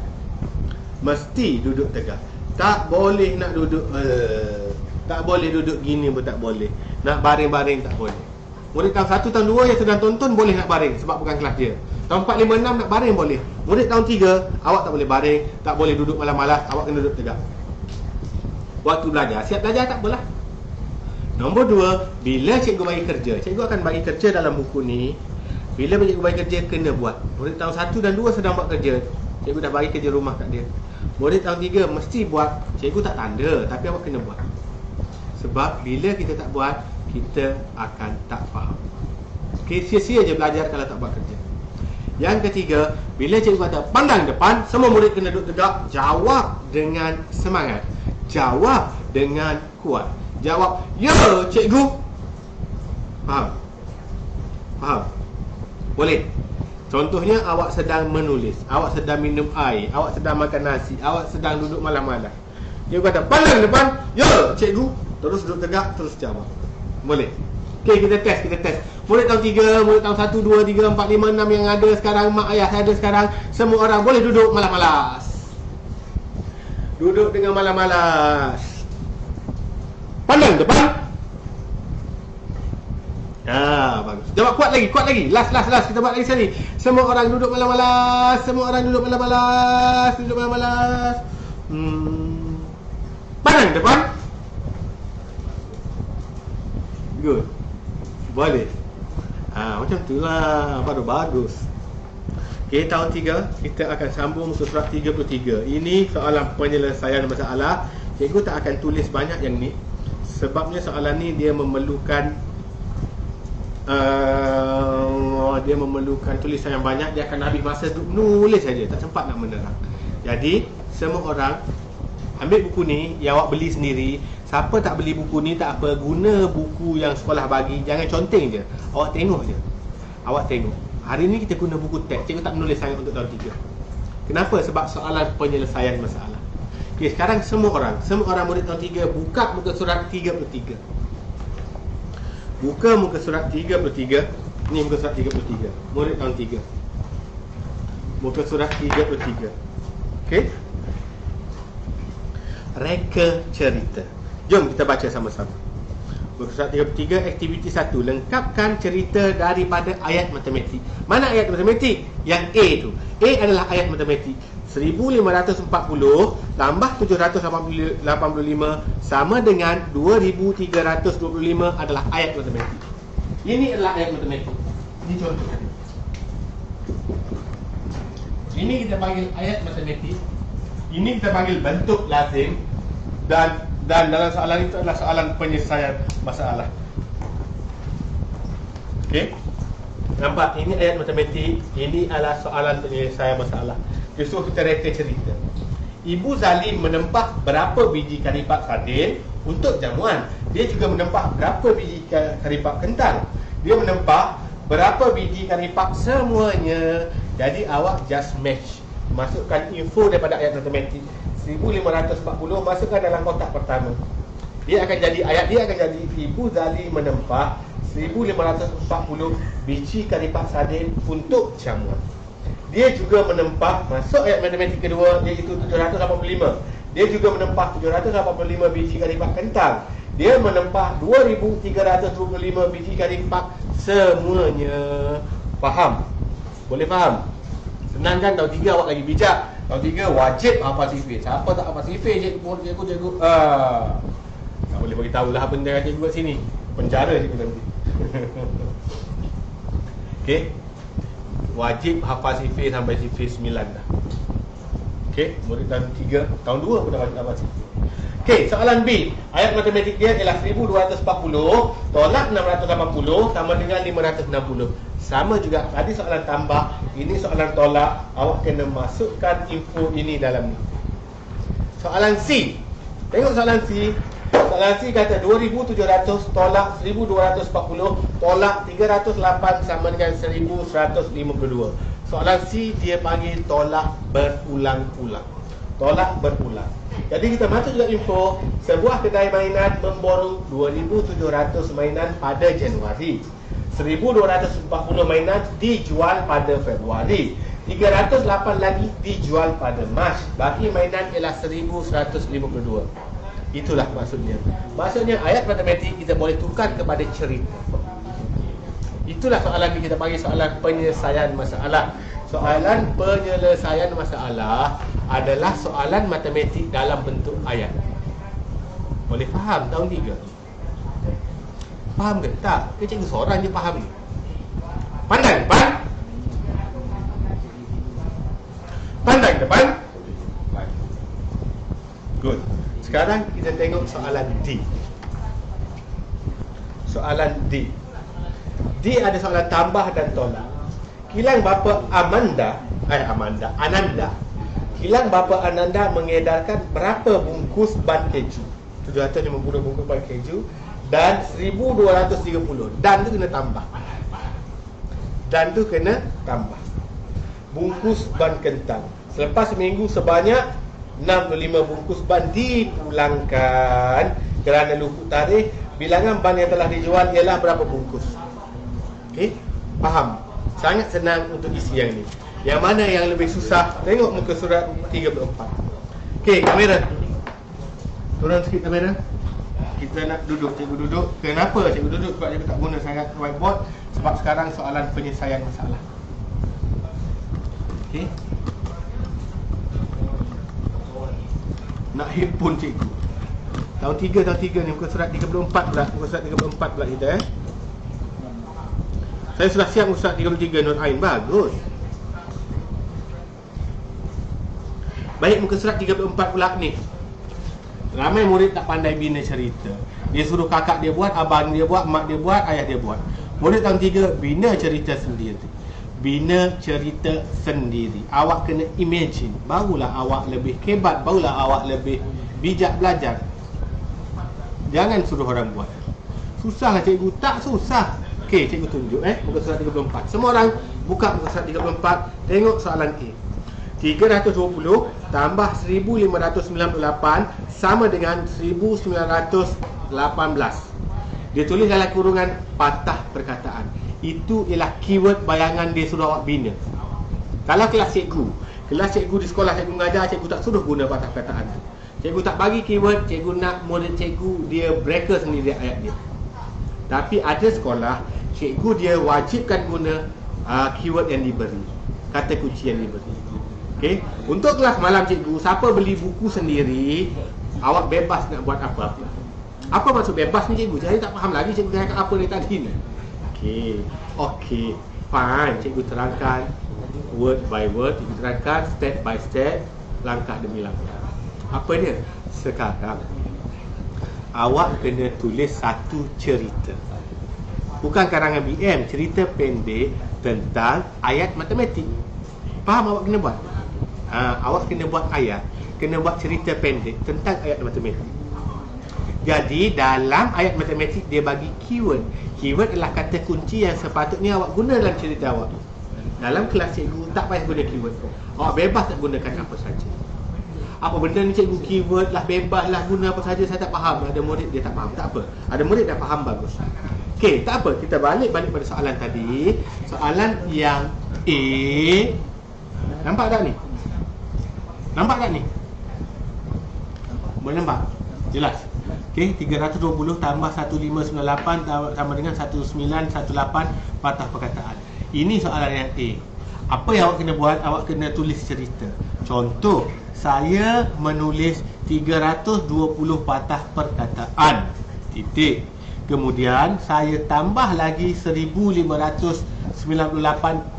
A: Mesti duduk tegak. Tak boleh nak duduk tak boleh duduk gini pun tak boleh. Nak baring-baring tak boleh. Murid tahun 1, tahun 2 yang sedang tonton boleh nak baring sebab bukan kelas dia. Tahun 4, 5, 6 nak baring boleh. Murid tahun 3, awak tak boleh baring, tak boleh duduk malas-malas, awak kena duduk tegak. Waktu belajar, siap belajar tak apalah. Nombor 2, bila cikgu bagi kerja, cikgu akan bagi kerja dalam buku ni. Bila cikgu bagi kerja, kena buat. Murid tahun 1 dan 2 sedang buat kerja, cikgu dah bagi kerja rumah kat dia. Murid tahun 3 mesti buat. Cikgu tak tanda, tapi awak kena buat. Sebab bila kita tak buat, kita akan tak faham. Okay, sia-sia je belajar kalau tak buat kerja. Yang ketiga, bila cikgu kata pandang depan, semua murid kena duduk tegak. Jawab dengan semangat. Jawab dengan kuat. Jawab, ya cikgu. Faham? Faham? Boleh? Contohnya, awak sedang menulis, awak sedang minum air, awak sedang makan nasi, awak sedang duduk malam-malam. Dia kata, pandang depan, ya cikgu. Terus duduk tegak, terus jawab. Boleh? Okey, kita test. Murid tahun 3, murid tahun 1, 2, 3, 4, 5, 6 yang ada sekarang, mak ayah saya ada sekarang, semua orang boleh duduk malas-malas. Duduk dengan malas-malas. Pandang depan. Bagus. Jawab kuat lagi. Last. Kita buat lagi sekali. Semua orang duduk malas-malas. Duduk malas-malas. Pandang depan. Good. Boleh. Macam tu lah. Baru bagus. Okay, tahun 3 kita akan sambung muka surat 33. Ini soalan penyelesaian masalah. Cikgu tak akan tulis banyak yang ni. Sebabnya soalan ni dia memerlukan tulisan yang banyak. Dia akan habis masa nulis saja, tak sempat nak menerang. Jadi semua orang ambil buku ni, yang awak beli sendiri. Siapa tak beli buku ni tak apa, guna buku yang sekolah bagi. Jangan conteng je, awak tengok je. Awak tengok. Hari ni kita guna buku teks. Cikgu tak menulis sangat untuk tahun 3. Kenapa? Sebab soalan penyelesaian masalah. Okay, sekarang semua orang murid tahun 3 buka muka surat 33. Buka muka surat 33. Ni muka surat 33. Murid tahun 3. Muka surat 33. Okey. Reka cerita. Jom kita baca sama-sama. Muka surat 33, aktiviti 1. Lengkapkan cerita daripada ayat matematik. Mana ayat matematik? Yang A tu. A adalah ayat matematik. 1540 tambah 785 sama dengan 2325 adalah ayat matematik. Ini adalah ayat matematik. Ini contoh. Ini kita panggil ayat matematik. Ini kita panggil bentuk lazim. Dan dalam soalan itu adalah soalan penyelesaian masalah. Okey. Nampak? Ini ayat matematik. Ini adalah soalan penyelesaian masalah. Justru kita reka cerita. Ibu Zalim menempah berapa biji karipak sardin untuk jamuan. Dia juga menempah berapa biji karipak kentang. Dia menempah berapa biji karipak semuanya. Jadi awak just match. Masukkan info daripada ayat matematik 1540, masukkan dalam kotak pertama. Dia akan jadi ayat dia akan jadi Ibu Zalim menempah 1540 biji karipak sardin untuk jamuan. Dia juga menempah, masuk ayat matematik kedua, iaitu 785. Dia juga menempah 785 biji karipak kentang. Dia menempah 2325 biji karipak semuanya. Faham? Boleh faham? Senang kan? Tahun 3 awak lagi bijak. Tahun 3 wajib hafal sifir. Siapa tak hafal sifir, cikgu. Tak boleh bagi tahu lah apa benda cikgu kat sini. Penjara cikgu nanti. Okey. Wajib hafal sifir sampai sifir 9 dah. Okey, murid tahun 3, tahun 2 pun dah wajib hafal sifir. Okey, soalan B. Ayat matematik dia ialah 1240 tolak 680 sama dengan 560. Sama juga, tadi soalan tambah, ini soalan tolak. Awak kena masukkan info ini dalam ni. Soalan C. Tengok soalan C. Soalan C kata 2,700 tolak 1,240 tolak 308 sama dengan 1,152. Soalan C dia panggil tolak berulang-ulang. Tolak berulang. Jadi kita masuk juga info, sebuah kedai mainan memborong 2,700 mainan pada Januari. 1,240 mainan dijual pada Februari. 308 lagi dijual pada Mac. Baki mainan ialah 1,152. Itulah maksudnya. Maksudnya ayat matematik kita boleh tukar kepada cerita. Itulah soalan yang kita panggil soalan penyelesaian masalah. Soalan penyelesaian masalah adalah soalan matematik dalam bentuk ayat. Boleh faham tahun 3? Faham ke? Tak. Ke cikgu seorang je faham ni. Pandang depan. Pandang depan. Good. Sekarang kita tengok soalan D. Soalan D. D ada soalan tambah dan tolak. Kilang bapa Ananda. Kilang bapa Ananda mengedarkan berapa bungkus ban keju? 750 bungkus ban keju dan 1,230. Dan tu kena tambah. Bungkus ban kentang. Selepas seminggu sebanyak 65 bungkus ban dipulangkan kerana luput tarikh. Bilangan ban yang telah dijual ialah berapa bungkus? Okey, faham? Sangat senang untuk isi yang ni. Yang mana yang lebih susah? Tengok muka surat 34. Okey, kamera. Turun sikit kamera. Kita nak duduk, cikgu duduk. Kenapa cikgu duduk? Sebab cikgu tak guna sangat whiteboard. Sebab sekarang soalan penyelesaian masalah. Okey. Nak handphone cikgu. Tahun 3 ni muka surat 34 pula. Muka surat 34 pula kita Saya sudah siap muka surat 33 Nur Ain. Bagus. Baik, muka surat 34 pula ni. Ramai murid tak pandai bina cerita. Dia suruh kakak dia buat, abang dia buat, mak dia buat, ayah dia buat. Murid tahun 3 bina cerita sendiri. Bina cerita sendiri. Awak kena imagine. Barulah awak lebih hebat, barulah awak lebih bijak belajar. Jangan suruh orang buat. Susah lah cikgu. Tak susah. Okey, cikgu tunjuk muka surat 34. Semua orang buka muka surat 34. Tengok soalan A. 320 tambah 1,598 sama dengan 1,918. Dia tulis dalam kurungan patah perkataan. Itu ialah keyword bayangan dia suruh awak bina. Kalau kelas cikgu di sekolah cikgu mengajar, cikgu tak suruh guna patah perkataan. Cikgu tak bagi keyword, cikgu nak murid cikgu dia breaker sendiri ayat dia. Tapi ada sekolah, cikgu dia wajibkan guna keyword yang diberi, kata kunci yang diberi. Okey, untuk kelas malam cikgu, siapa beli buku sendiri, awak bebas nak buat apa-apa. Apa maksud bebas ni cikgu? Saya tak faham lagi cikgu cakap apa ni tadi ni. Okey, fine. Cikgu terangkan word by word, cikgu terangkan step by step, langkah demi langkah. Apa dia? Sekarang awak kena tulis satu cerita. Bukan karangan BM, cerita pendek tentang ayat matematik. Faham awak kena buat? Awak kena buat ayat, kena buat cerita pendek tentang ayat matematik. Jadi dalam ayat matematik dia bagi keyword. Keyword adalah kata kunci yang sepatutnya awak guna dalam cerita awak. Dalam kelas cikgu tak payah guna keyword. Awak bebas nak gunakan apa saja. Apa benda ni cikgu, keyword lah, bebas lah, guna apa saja. Saya tak faham. Ada murid dia tak faham. Tak apa. Ada murid dah faham, bagus. Okey, tak apa. Kita balik pada soalan tadi. Soalan yang A. Nampak tak ni? Nampak tak ni? Boleh nampak? Jelas. Okey, 320 tambah 1,598 sama dengan 1,918 patah perkataan. Ini soalan yang A. Apa yang awak kena buat? Awak kena tulis cerita. Contoh, saya menulis 320 patah perkataan. Titik. Kemudian saya tambah lagi 1,598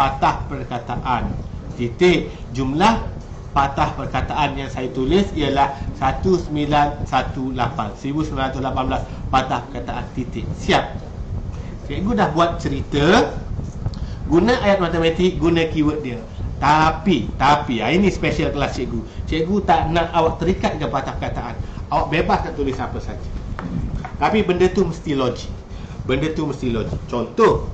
A: patah perkataan. Titik. Jumlah patah perkataan yang saya tulis ialah 1,918 patah perkataan. Titik. Siap. Cikgu dah buat cerita, guna ayat matematik, guna keyword dia. Tapi ini special kelas cikgu. Cikgu tak nak awak terikat dengan patah perkataan. Awak bebas nak tulis apa saja. Tapi benda tu mesti logik. Benda tu mesti logik. Contoh,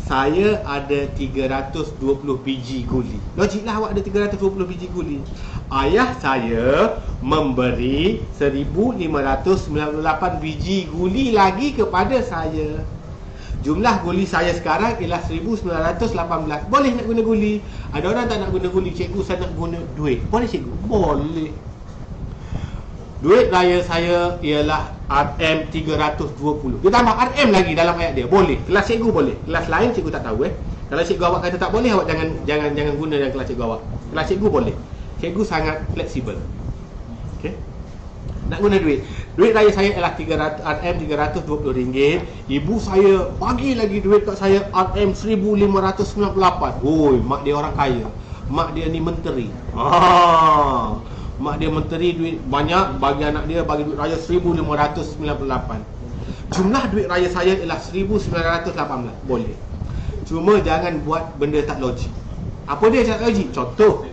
A: saya ada 320 biji guli. Logiklah awak ada 320 biji guli. Ayah saya memberi 1598 biji guli lagi kepada saya. Jumlah guli saya sekarang ialah 1918. Boleh nak guna guli. Ada orang tak nak guna guli. Cikgu, saya nak guna duit. Boleh cikgu? Boleh. Duit raya saya ialah RM320. Dia tambah RM lagi dalam ayat dia. Boleh. Kelas cikgu boleh. Kelas lain cikgu tak tahu Kalau cikgu awak kata tak boleh, awak jangan guna dalam kelas cikgu awak. Kelas cikgu boleh. Cikgu sangat fleksibel. Okey. Nak guna duit. Duit raya saya ialah RM320. Ibu saya bagi lagi duit kat saya RM1598. Oi, mak dia orang kaya. Mak dia ni menteri. Mak dia menteri, duit banyak, bagi anak dia bagi duit raya 1598. Jumlah duit raya saya ialah 1918. Boleh. Cuma jangan buat benda tak logik. Apa dia tak logik? Contoh,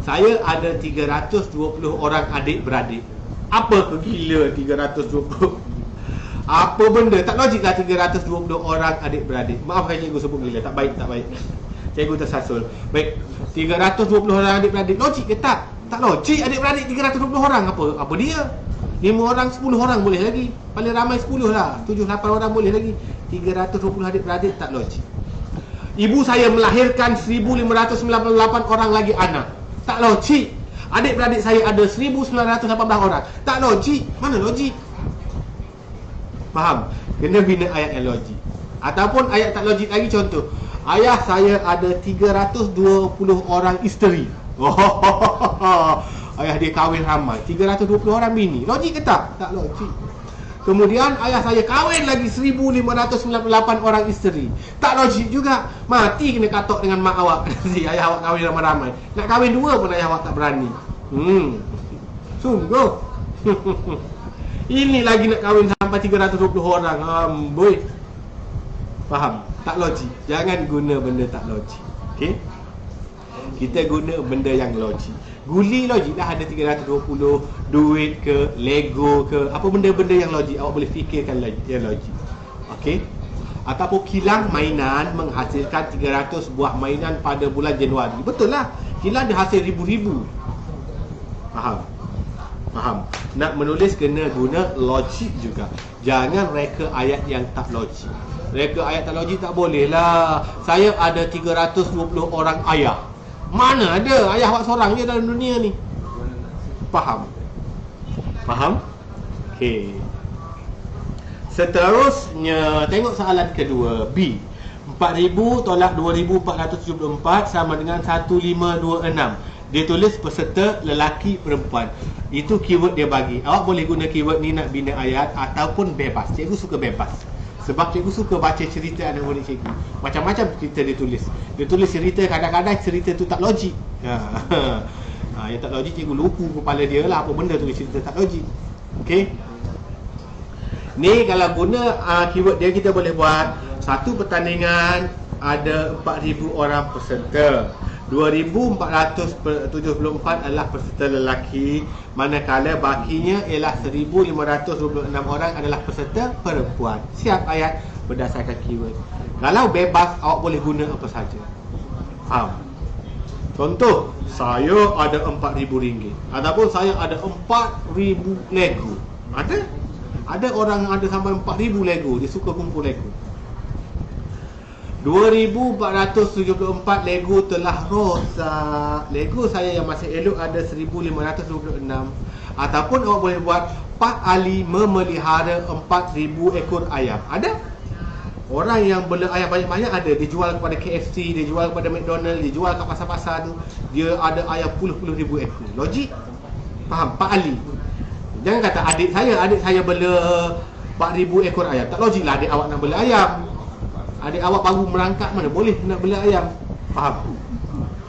A: saya ada 320 orang adik-beradik. Apa kegila 320? Apa benda tak logik lah 320 orang adik-beradik. Maafkan cikgu sebut gila, tak baik. Cikgu tersasul. Baik, 320 orang adik-beradik, logik ke tak? Tak logik. Adik-beradik 320 orang apa dia? 5 orang, 10 orang boleh lagi. Paling ramai 10 lah, 7-8 orang boleh lagi. 320 adik-beradik tak logik. Ibu saya melahirkan 1598 orang lagi anak. Tak logik. Adik-beradik saya ada 1918 orang. Tak logik. Mana logik? Faham? Kena bina ayat yang logik. Ataupun ayat tak logik lagi, contoh, ayah saya ada 320 orang isteri. Ayah dia kahwin ramai, 320 orang bini. Logik ke tak? Tak logik. Kemudian ayah saya kahwin lagi 1598 orang isteri. Tak logik juga. Mati kena katok dengan mak awak. Ayah awak kahwin ramai-ramai. Nak kahwin 2 pun ayah awak tak berani. Sungguh. Ini lagi nak kahwin sampai 320 orang. Amboi. Faham? Tak logik. Jangan guna benda tak logik. Okey? Kita guna benda yang logik. Guli logik dah ada 320, duit ke, Lego ke, apa benda-benda yang logik, awak boleh fikirkan yang logik. Okey? Ataupun kilang mainan menghasilkan 300 buah mainan pada bulan Januari. Betul lah. Kilang dia hasil ribu-ribu. Faham? Nak menulis kena guna logik juga. Jangan reka ayat yang tak logik. Reka ayat tak logik tak boleh lah. Saya ada 320 orang ayah. Mana ada ayah awak seorang je dalam dunia ni. Faham? Okey. Seterusnya, tengok soalan kedua, B. 4,000 tolak 2,474 sama dengan 1,526. Dia tulis peserta lelaki perempuan. Itu keyword dia bagi. Awak boleh guna keyword ni nak bina ayat ataupun bebas. Cikgu suka bebas. Sebab cikgu suka baca cerita anak murid cikgu. Macam-macam cerita dia tulis. Dia tulis cerita, kadang-kadang cerita tu tak logik. Yang tak logik cikgu lupa kepala dia lah apa benda tulis cerita tak logik. Okey. Ni kalau guna keyword dia, kita boleh buat satu pertandingan ada 4,000 orang peserta. 2,474 adalah peserta lelaki, manakala bakinya ialah 1,526 orang adalah peserta perempuan. Siap ayat berdasarkan keyword. Kalau bebas, awak boleh guna apa saja. Faham? Contoh, saya ada RM4,000 ataupun saya ada 4,000 Lego. Ada orang ada sampai 4,000 Lego. Dia suka kumpul Lego. 2,474 Lego telah rosak. Lego saya yang masih elok ada 1,526. Ataupun awak boleh buat Pak Ali memelihara 4,000 ekor ayam. Ada? Orang yang bela ayam banyak-banyak ada. Dia jual kepada KFC, dia jual kepada McDonald, dia jual kat pasar-pasar tu. Dia ada ayam puluh-puluh ribu ekor. Logik? Faham? Pak Ali. Jangan kata adik saya bela 4,000 ekor ayam. Tak logik lah adik awak nak bela ayam. Adik awak baru merangkak, mana boleh nak bela ayam. Faham?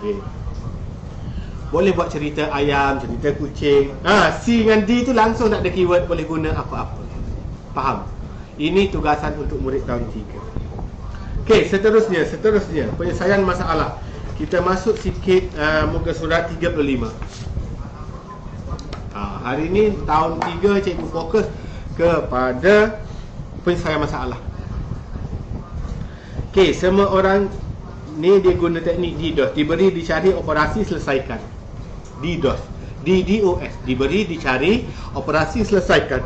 A: Okay. Boleh buat cerita ayam, cerita kucing. C dengan D tu langsung tak ada keyword, boleh guna apa-apa. Faham? Ini tugasan untuk murid tahun 3. Okey, seterusnya penyelesaian masalah. Kita masuk sikit muka surat 35. Hari ni tahun 3 cikgu fokus kepada penyelesaian masalah. Okey, semua orang ni dia guna teknik DDoS. Diberi, dicari, operasi, selesaikan. DDoS. DDoS. Diberi, dicari, operasi, selesaikan.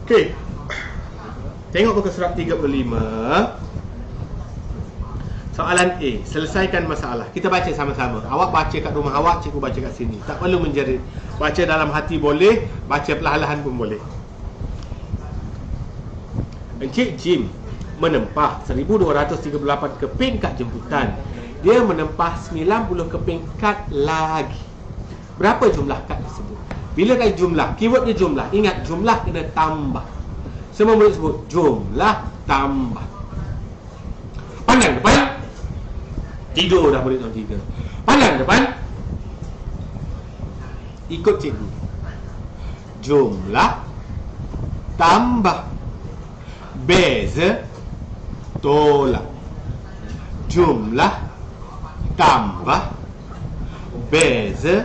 A: Okey. Tengok muka surat 35. Soalan A, selesaikan masalah. Kita baca sama-sama. Awak baca kat rumah awak, cikgu baca kat sini. Tak perlu menjerit. Baca dalam hati boleh, baca perlahan-lahan pun boleh. Encik Jim menempah 1238 keping kad jemputan. Dia menempah 90 keping kad lagi. Berapa jumlah kad tersebut? Bila kata jumlah, keyword dia jumlah. Ingat, jumlah kena tambah. Semua murid sebut jumlah tambah. Pandang depan. Tidur dah murid tahun 3. Pandang depan. Ikut cikgu. Jumlah tambah beza tolak. Jumlah tambah beza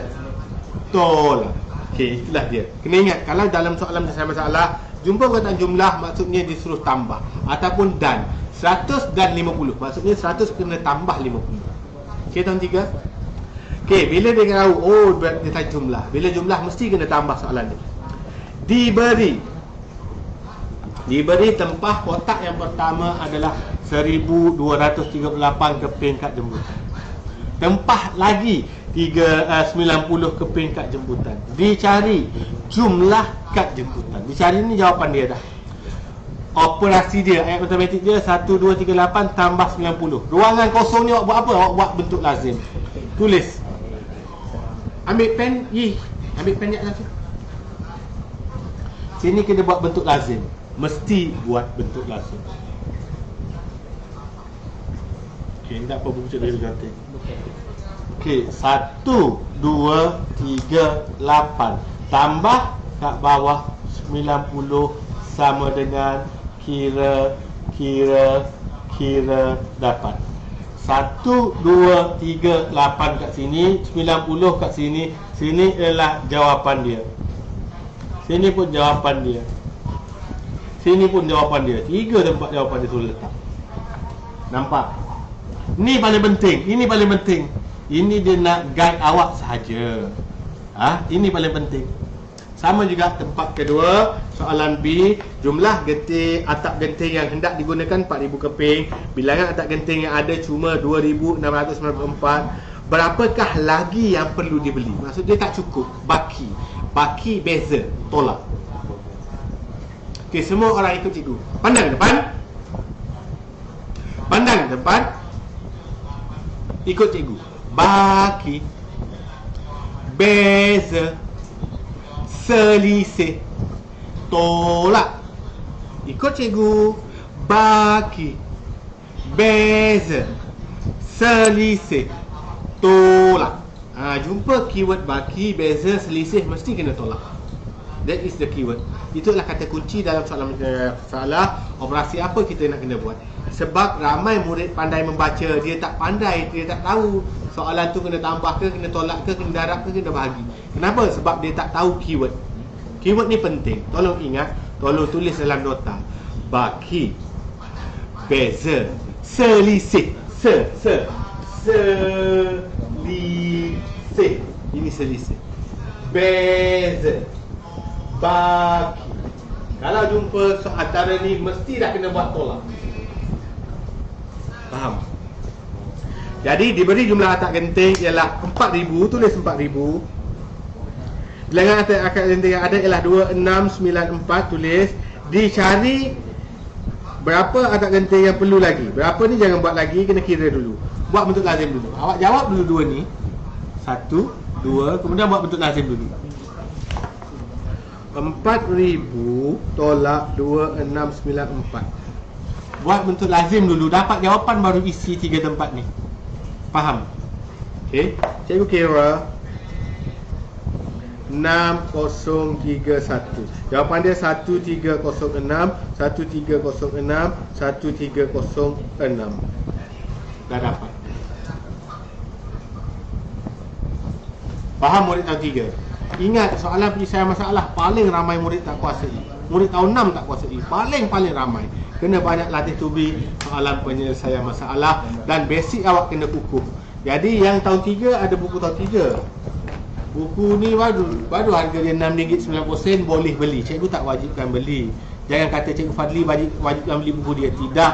A: tolak. Okey, itulah dia. Kena ingat, kalau dalam soalan penyelesaian masalah jumpa perkataan jumlah, maksudnya disuruh tambah. Ataupun dan 100 dan 50, maksudnya 100 kena tambah 50. Okey, tahun 3. Okey, bila dia tahu, oh dia tanya jumlah. Bila jumlah mesti kena tambah soalan ni. Diberi tempah kotak yang pertama adalah 1238 keping kad jemputan. Tempah lagi 90 keping kad jemputan. Dicari jumlah kad jemputan. Dicari ni jawapan dia dah. Operasi dia, ayat matematik dia 1238 tambah 90. Ruangan kosong ni awak buat apa? Awak buat bentuk lazim. Tulis. Ambil pen, ambil pen kat satu. Sini kena buat bentuk lazim. Mesti buat bentuk lazim. Okey, tak apa buku cikgu dia ganti. Okey, 1 2 3 8 tambah kat bawah 90 sama dengan kira dapat 1 2 3 8 kat sini, 90 kat sini. Sini adalah jawapan dia. Sini pun jawapan dia. Sini pun jawapan dia. 3 tempat jawapan dia tu letak. Nampak? Ni paling penting. Ini paling penting. Ini dia nak guide awak sahaja. Ini paling penting. Sama juga tempat kedua, soalan B, jumlah genting atap genting yang hendak digunakan 4000 keping. Bilangan atap genting yang ada cuma 2694. Berapakah lagi yang perlu dibeli? Maksud dia tak cukup. Baki beza, tolak. Okey, semua orang ikut cikgu. Pandang depan. Pandang depan. Ikut cikgu. Baki beza selisih tolak. Ikut cikgu. Baki beza selisih tolak. Jumpa keyword baki, beza, selisih, mesti kena tolak. That is the keyword. Itulah kata kunci dalam soalan masalah. Operasi apa kita nak kena buat. Sebab ramai murid pandai membaca, dia tak pandai, dia tak tahu soalan tu kena tambah ke, kena tolak ke, kena darab ke, kena bahagi. Kenapa? Sebab dia tak tahu keyword. Keyword ni penting. Tolong ingat, tolong tulis dalam nota. Baki beza selisih. Selisih. Ini selisih. Beza baki. Kalau jumpa antara ni, mesti dah kena buat tolak. Faham? Jadi diberi jumlah atap genting ialah 4000, tulis 4000. Bilangan atap genting yang ada ialah 2694, tulis. Dicari berapa atap genting yang perlu lagi. Berapa ni jangan buat lagi, kena kira dulu. Buat bentuk lazim dulu. Awak jawab dulu dua ni. 1 2, kemudian buat bentuk lazim dulu. 4000 tolak 2694. Buat bentuk lazim dulu, dapat jawapan baru isi 3 tempat ni. Faham? Okey, cikgu kira 6031. Jawapan dia 1306, 1306, 1306. Dah dapat. Faham murid tahun 3? Ingat, soalan penyelesaian masalah paling ramai murid tak kuasai. Murid tahun 6 tak kuasai. Paling ramai. Kena banyak latih tubi soalan penyelesaian masalah dan basic awak kena kukuh. Jadi yang tahun 3 ada buku tahun 3. Buku ni baru harga dia RM6.90 boleh beli. Cikgu tak wajibkan beli. Jangan kata Cikgu Fadli wajibkan beli buku dia. Tidak.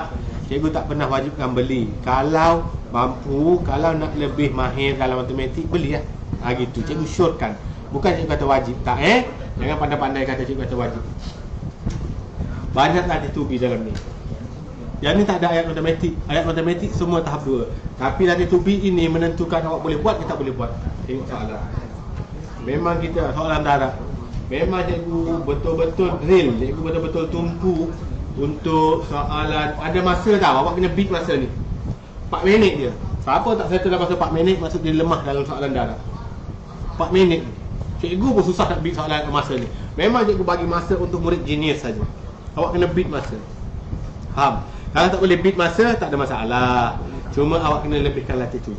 A: Cikgu tak pernah wajibkan beli. Kalau mampu, kalau nak lebih mahir dalam matematik, belilah. Gitu. Cikgu syorkan. Bukan cikgu kata wajib. Tak Jangan pandai-pandai kata cikgu kata wajib. Banyak latih tubi dalam ni. Yang ni tak ada ayat matematik. Ayat matematik semua tahap 2. Tapi latih tubi ini menentukan awak boleh buat ke tak boleh buat. Tengok soalan. Memang kita soalan darat. Memang cikgu betul-betul drill. Cikgu betul-betul tumpu untuk soalan. Ada masa tau. Awak kena beat masa ni 4 minit je. Siapa tak settle dalam masa 4 minit, maksud dia lemah dalam soalan darat. 4 minit. Cikgu pun susah nak beat soalan masa ni. Memang cikgu bagi masa untuk murid genius saja. Awak kena beat masa. Faham? Kalau tak boleh beat masa, tak ada masalah. Cuma awak kena lebihkan latih tu.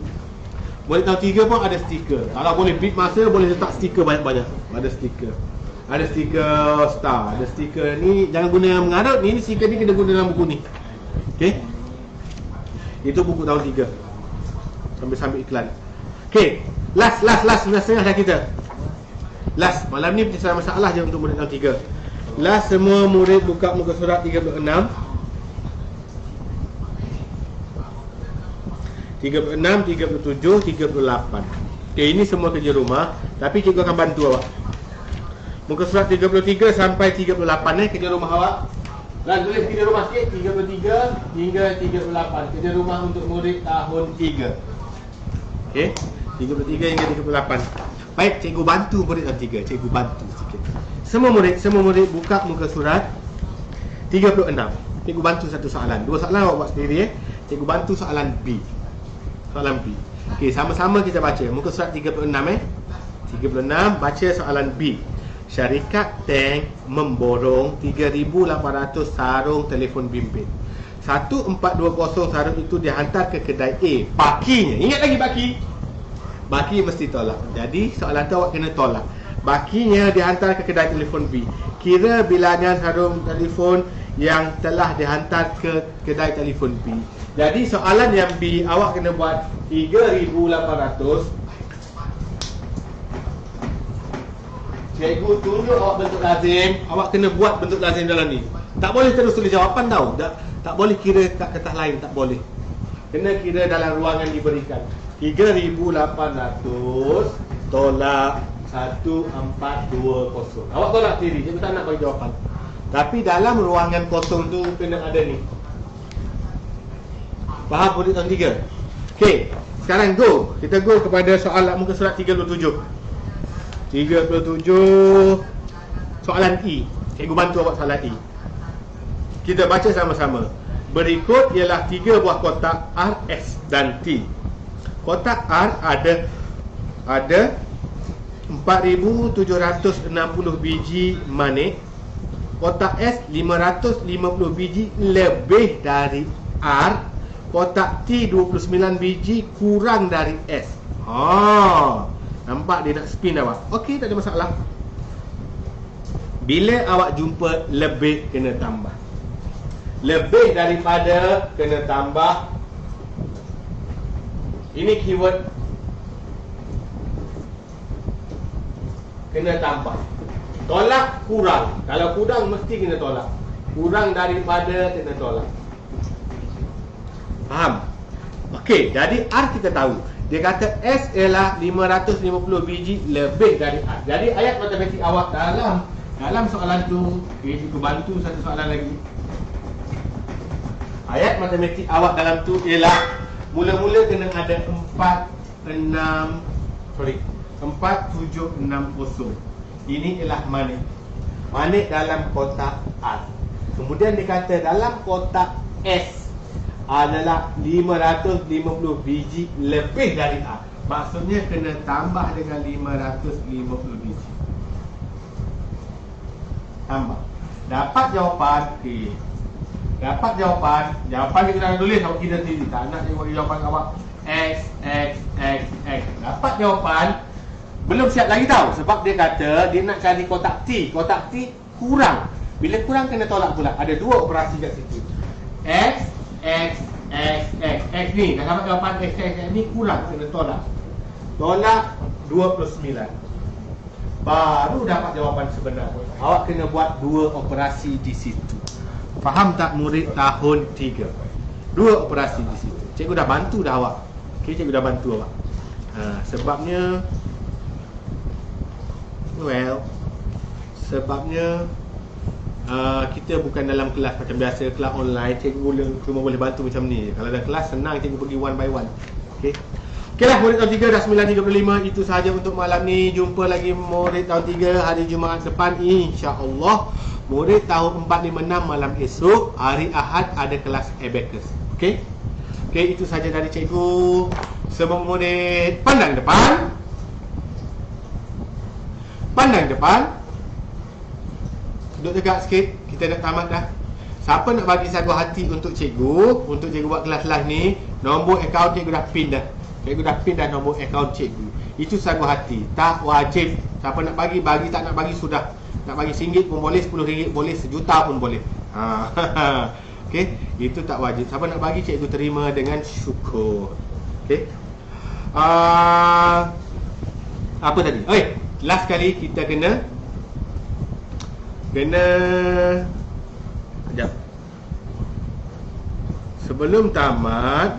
A: Murid tahun 3 pun ada stiker. Kalau boleh beat masa, boleh letak stiker banyak-banyak. Ada stiker. Ada stiker star. Ada stiker ni, jangan guna yang mengarut. Ni stiker ni kena guna dalam buku ni. Okay? Itu buku tahun 3. Sambil-sambil iklan. Okay. Last setengah dah kita. Last. Malam ni penyelesaian masalah je untuk murid tahun 3. Last, semua murid buka muka surat 36. 36, 37, 38. Okay, ini semua kerja rumah. Tapi cikgu akan bantu awak. Muka surat 33 sampai 38 kerja rumah awak. Dan tulis kerja rumah sikit, 33 hingga 38. Kerja rumah untuk murid tahun 3. Okay, 33 hingga 38. Baik, cikgu bantu murid tahun 3. Cikgu bantu sikit. Semua murid buka muka surat 36. Cikgu bantu satu soalan. 2 soalan awak buat sendiri. Cikgu bantu soalan B. Soalan B. Okey, sama-sama kita baca. Muka surat 36 36, baca soalan B. Syarikat Tank memborong 3,800 sarung telefon bimbit. 1420 sarung itu dihantar ke kedai A. Bakinya, ingat lagi baki. Baki mesti tolak. Jadi soalan tu awak kena tolak. Bakinya dihantar ke kedai telefon B. Kira bilangan sarung telefon yang telah dihantar ke kedai telefon B. Jadi soalan yang B, awak kena buat 3,800. Cikgu tunjuk awak bentuk lazim. Awak kena buat bentuk lazim dalam ni. Tak boleh terus tulis jawapan tau. Tak boleh kira kat kertas lain. Tak boleh. Kena kira dalam ruangan diberikan. 3,800 tolak 1,420. Awak tolak sendiri. Cikgu tak nak bagi jawapan. Tapi dalam ruangan kosong tu kena ada ni. Faham murid tahun 3? Okey, sekarang go. Kita go kepada soalan muka surat 37. 37 soalan E. Cikgu bantu awak soalan E. Kita baca sama-sama. Berikut ialah 3 buah kotak R, S dan T. Kotak R ada 4,760 biji manik. Kotak S 550 biji lebih dari R. Kotak T 29 biji kurang dari S. Nampak dia nak spin awak. Okey, tak ada masalah. Bila awak jumpa lebih, kena tambah. Lebih daripada, kena tambah. Ini keyword. Kena tambah. Tolak, kurang. Kalau kurang, mesti kena tolak. Kurang daripada, kena tolak. Faham? Okey, jadi R kita tahu. Dia kata S ialah 550 biji lebih dari R. Jadi ayat matematik awak dalam soalan tu, cikgu bantu satu soalan lagi. Ayat matematik awak dalam tu ialah mula-mula kena ada 4760. Ini ialah manik. Manik dalam kotak R. Kemudian dia kata dalam kotak S adalah 550 biji lebih dari A. Maksudnya kena tambah dengan 550 biji. Tambah. Dapat jawapan. Okay. Dapat jawapan. Jawapan kita dah tulis. Awak kira sendiri. Tak nak tengok jawapan awak. X. Dapat jawapan Belum siap lagi tahu, sebab dia kata dia nak cari kotak T. Kotak T kurang. Bila kurang kena tolak pula. Ada dua operasi kat situ. X ni. Dah dapat jawapan X ni kurang, kena tolak. Tolak 29. Baru dapat jawapan sebenar. Awak kena buat dua operasi di situ. Faham tak murid tahun 3? Dua operasi di situ. Cikgu dah bantu dah awak. Okey, cikgu dah bantu awak. Sebabnya kita bukan dalam kelas macam biasa, kelas online. Cikgu cuma boleh bantu macam ni. Kalau ada kelas senang, cikgu pergi one by one. Okey. Okeylah, murid tahun 3 dah 9.35. Itu sahaja untuk malam ni. Jumpa lagi murid tahun 3 hari Jumaat depan, insya-Allah. Murid tahun 4, 5, 6 malam esok. Hari Ahad ada kelas abacus. Okey. Okey, itu sahaja dari cikgu. Semua murid pandang depan. Pandang depan. Duduk tegak sikit. Kita dah tamat dah. Siapa nak bagi sagu hati untuk cikgu, untuk cikgu buat kelas-kelas ni, nombor akaun cikgu dah pin dah. Cikgu dah pin dah nombor akaun cikgu. Itu sagu hati. Tak wajib. Siapa nak bagi, bagi. Tak nak bagi, sudah. Nak bagi RM1 pun boleh, RM10 boleh, RM1 pun boleh. Okey, itu tak wajib. Siapa nak bagi, cikgu terima dengan syukur. Okey. Apa tadi? Last kali kita kena sekejap. Sebelum tamat,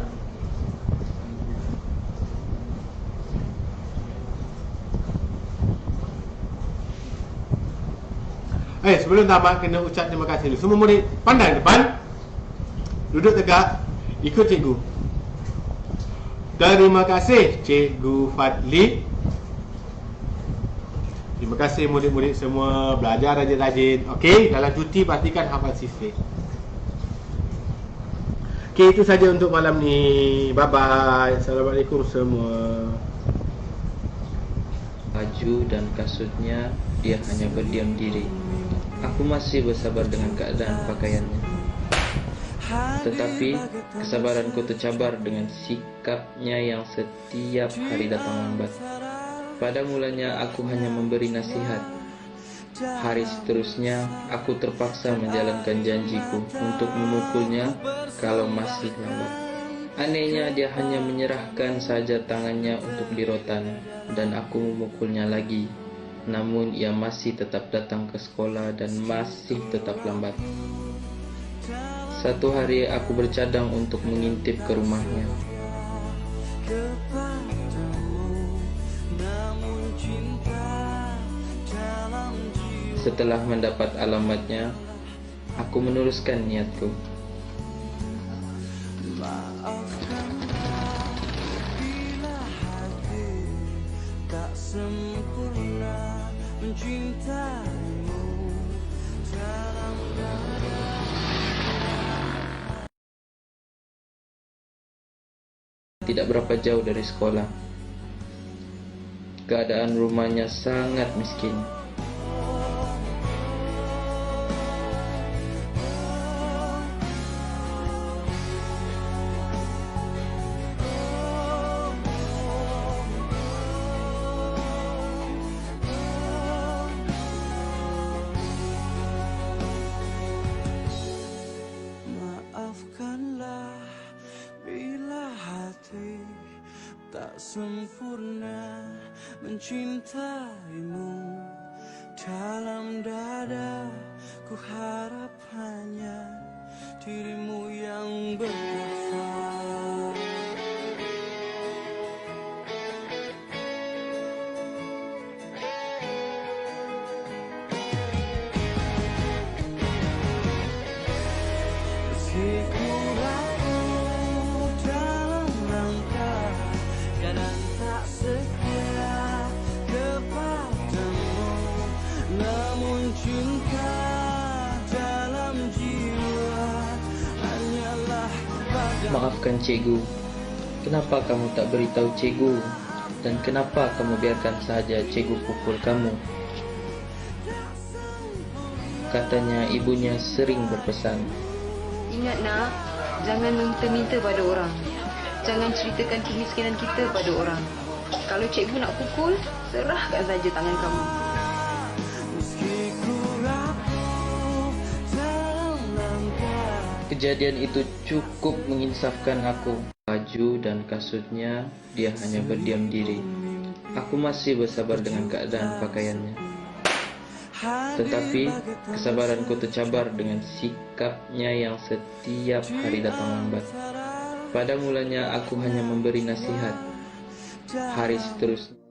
A: sebelum tamat kena ucap terima kasih dulu. Semua murid pandang depan. Duduk tegak. Ikut cikgu. Terima kasih Cikgu Fadli. Terima kasih murid-murid semua. Belajar rajin-rajin. Okey, dalam cuti pastikan hafal sifat. Okey, itu saja untuk malam ni. Bye-bye. Assalamualaikum semua.
F: Baju dan kasutnya, dia hanya berdiam diri. Aku masih bersabar dengan keadaan pakaiannya. Tetapi kesabaranku tercabar dengan sikapnya yang setiap hari datang lambat. Pada mulanya aku hanya memberi nasihat. Hari seterusnya aku terpaksa menjalankan janjiku untuk memukulnya kalau masih lambat. Anehnya dia hanya menyerahkan saja tangannya untuk dirotan dan aku memukulnya lagi. Namun ia masih tetap datang ke sekolah dan masih tetap lambat. Satu hari aku bercadang untuk mengintip ke rumahnya. Setelah mendapat alamatnya, aku meneruskan niatku. Tidak berapa jauh dari sekolah. Keadaan rumahnya sangat miskin.
G: Maafkanlah bila hati tak sempurna mencintaimu. Dalam dada ku harap hanya dirimu yang berkafar.
F: Maafkan cikgu. Kenapa kamu tak beritahu cikgu? Dan kenapa kamu biarkan saja cikgu pukul kamu? Katanya ibunya sering berpesan.
H: Ingat nak, jangan minta-minta pada orang. Jangan ceritakan kemiskinan kita pada orang. Kalau cikgu nak pukul, serahkan saja tangan kamu.
F: Kejadian itu cukup menginsafkan aku. Baju dan kasutnya, dia hanya berdiam diri. Aku masih bersabar dengan keadaan pakaiannya. Tetapi kesabaranku tercabar dengan sikapnya yang setiap hari datang lambat. Pada mulanya aku hanya memberi nasihat. Hari seterusnya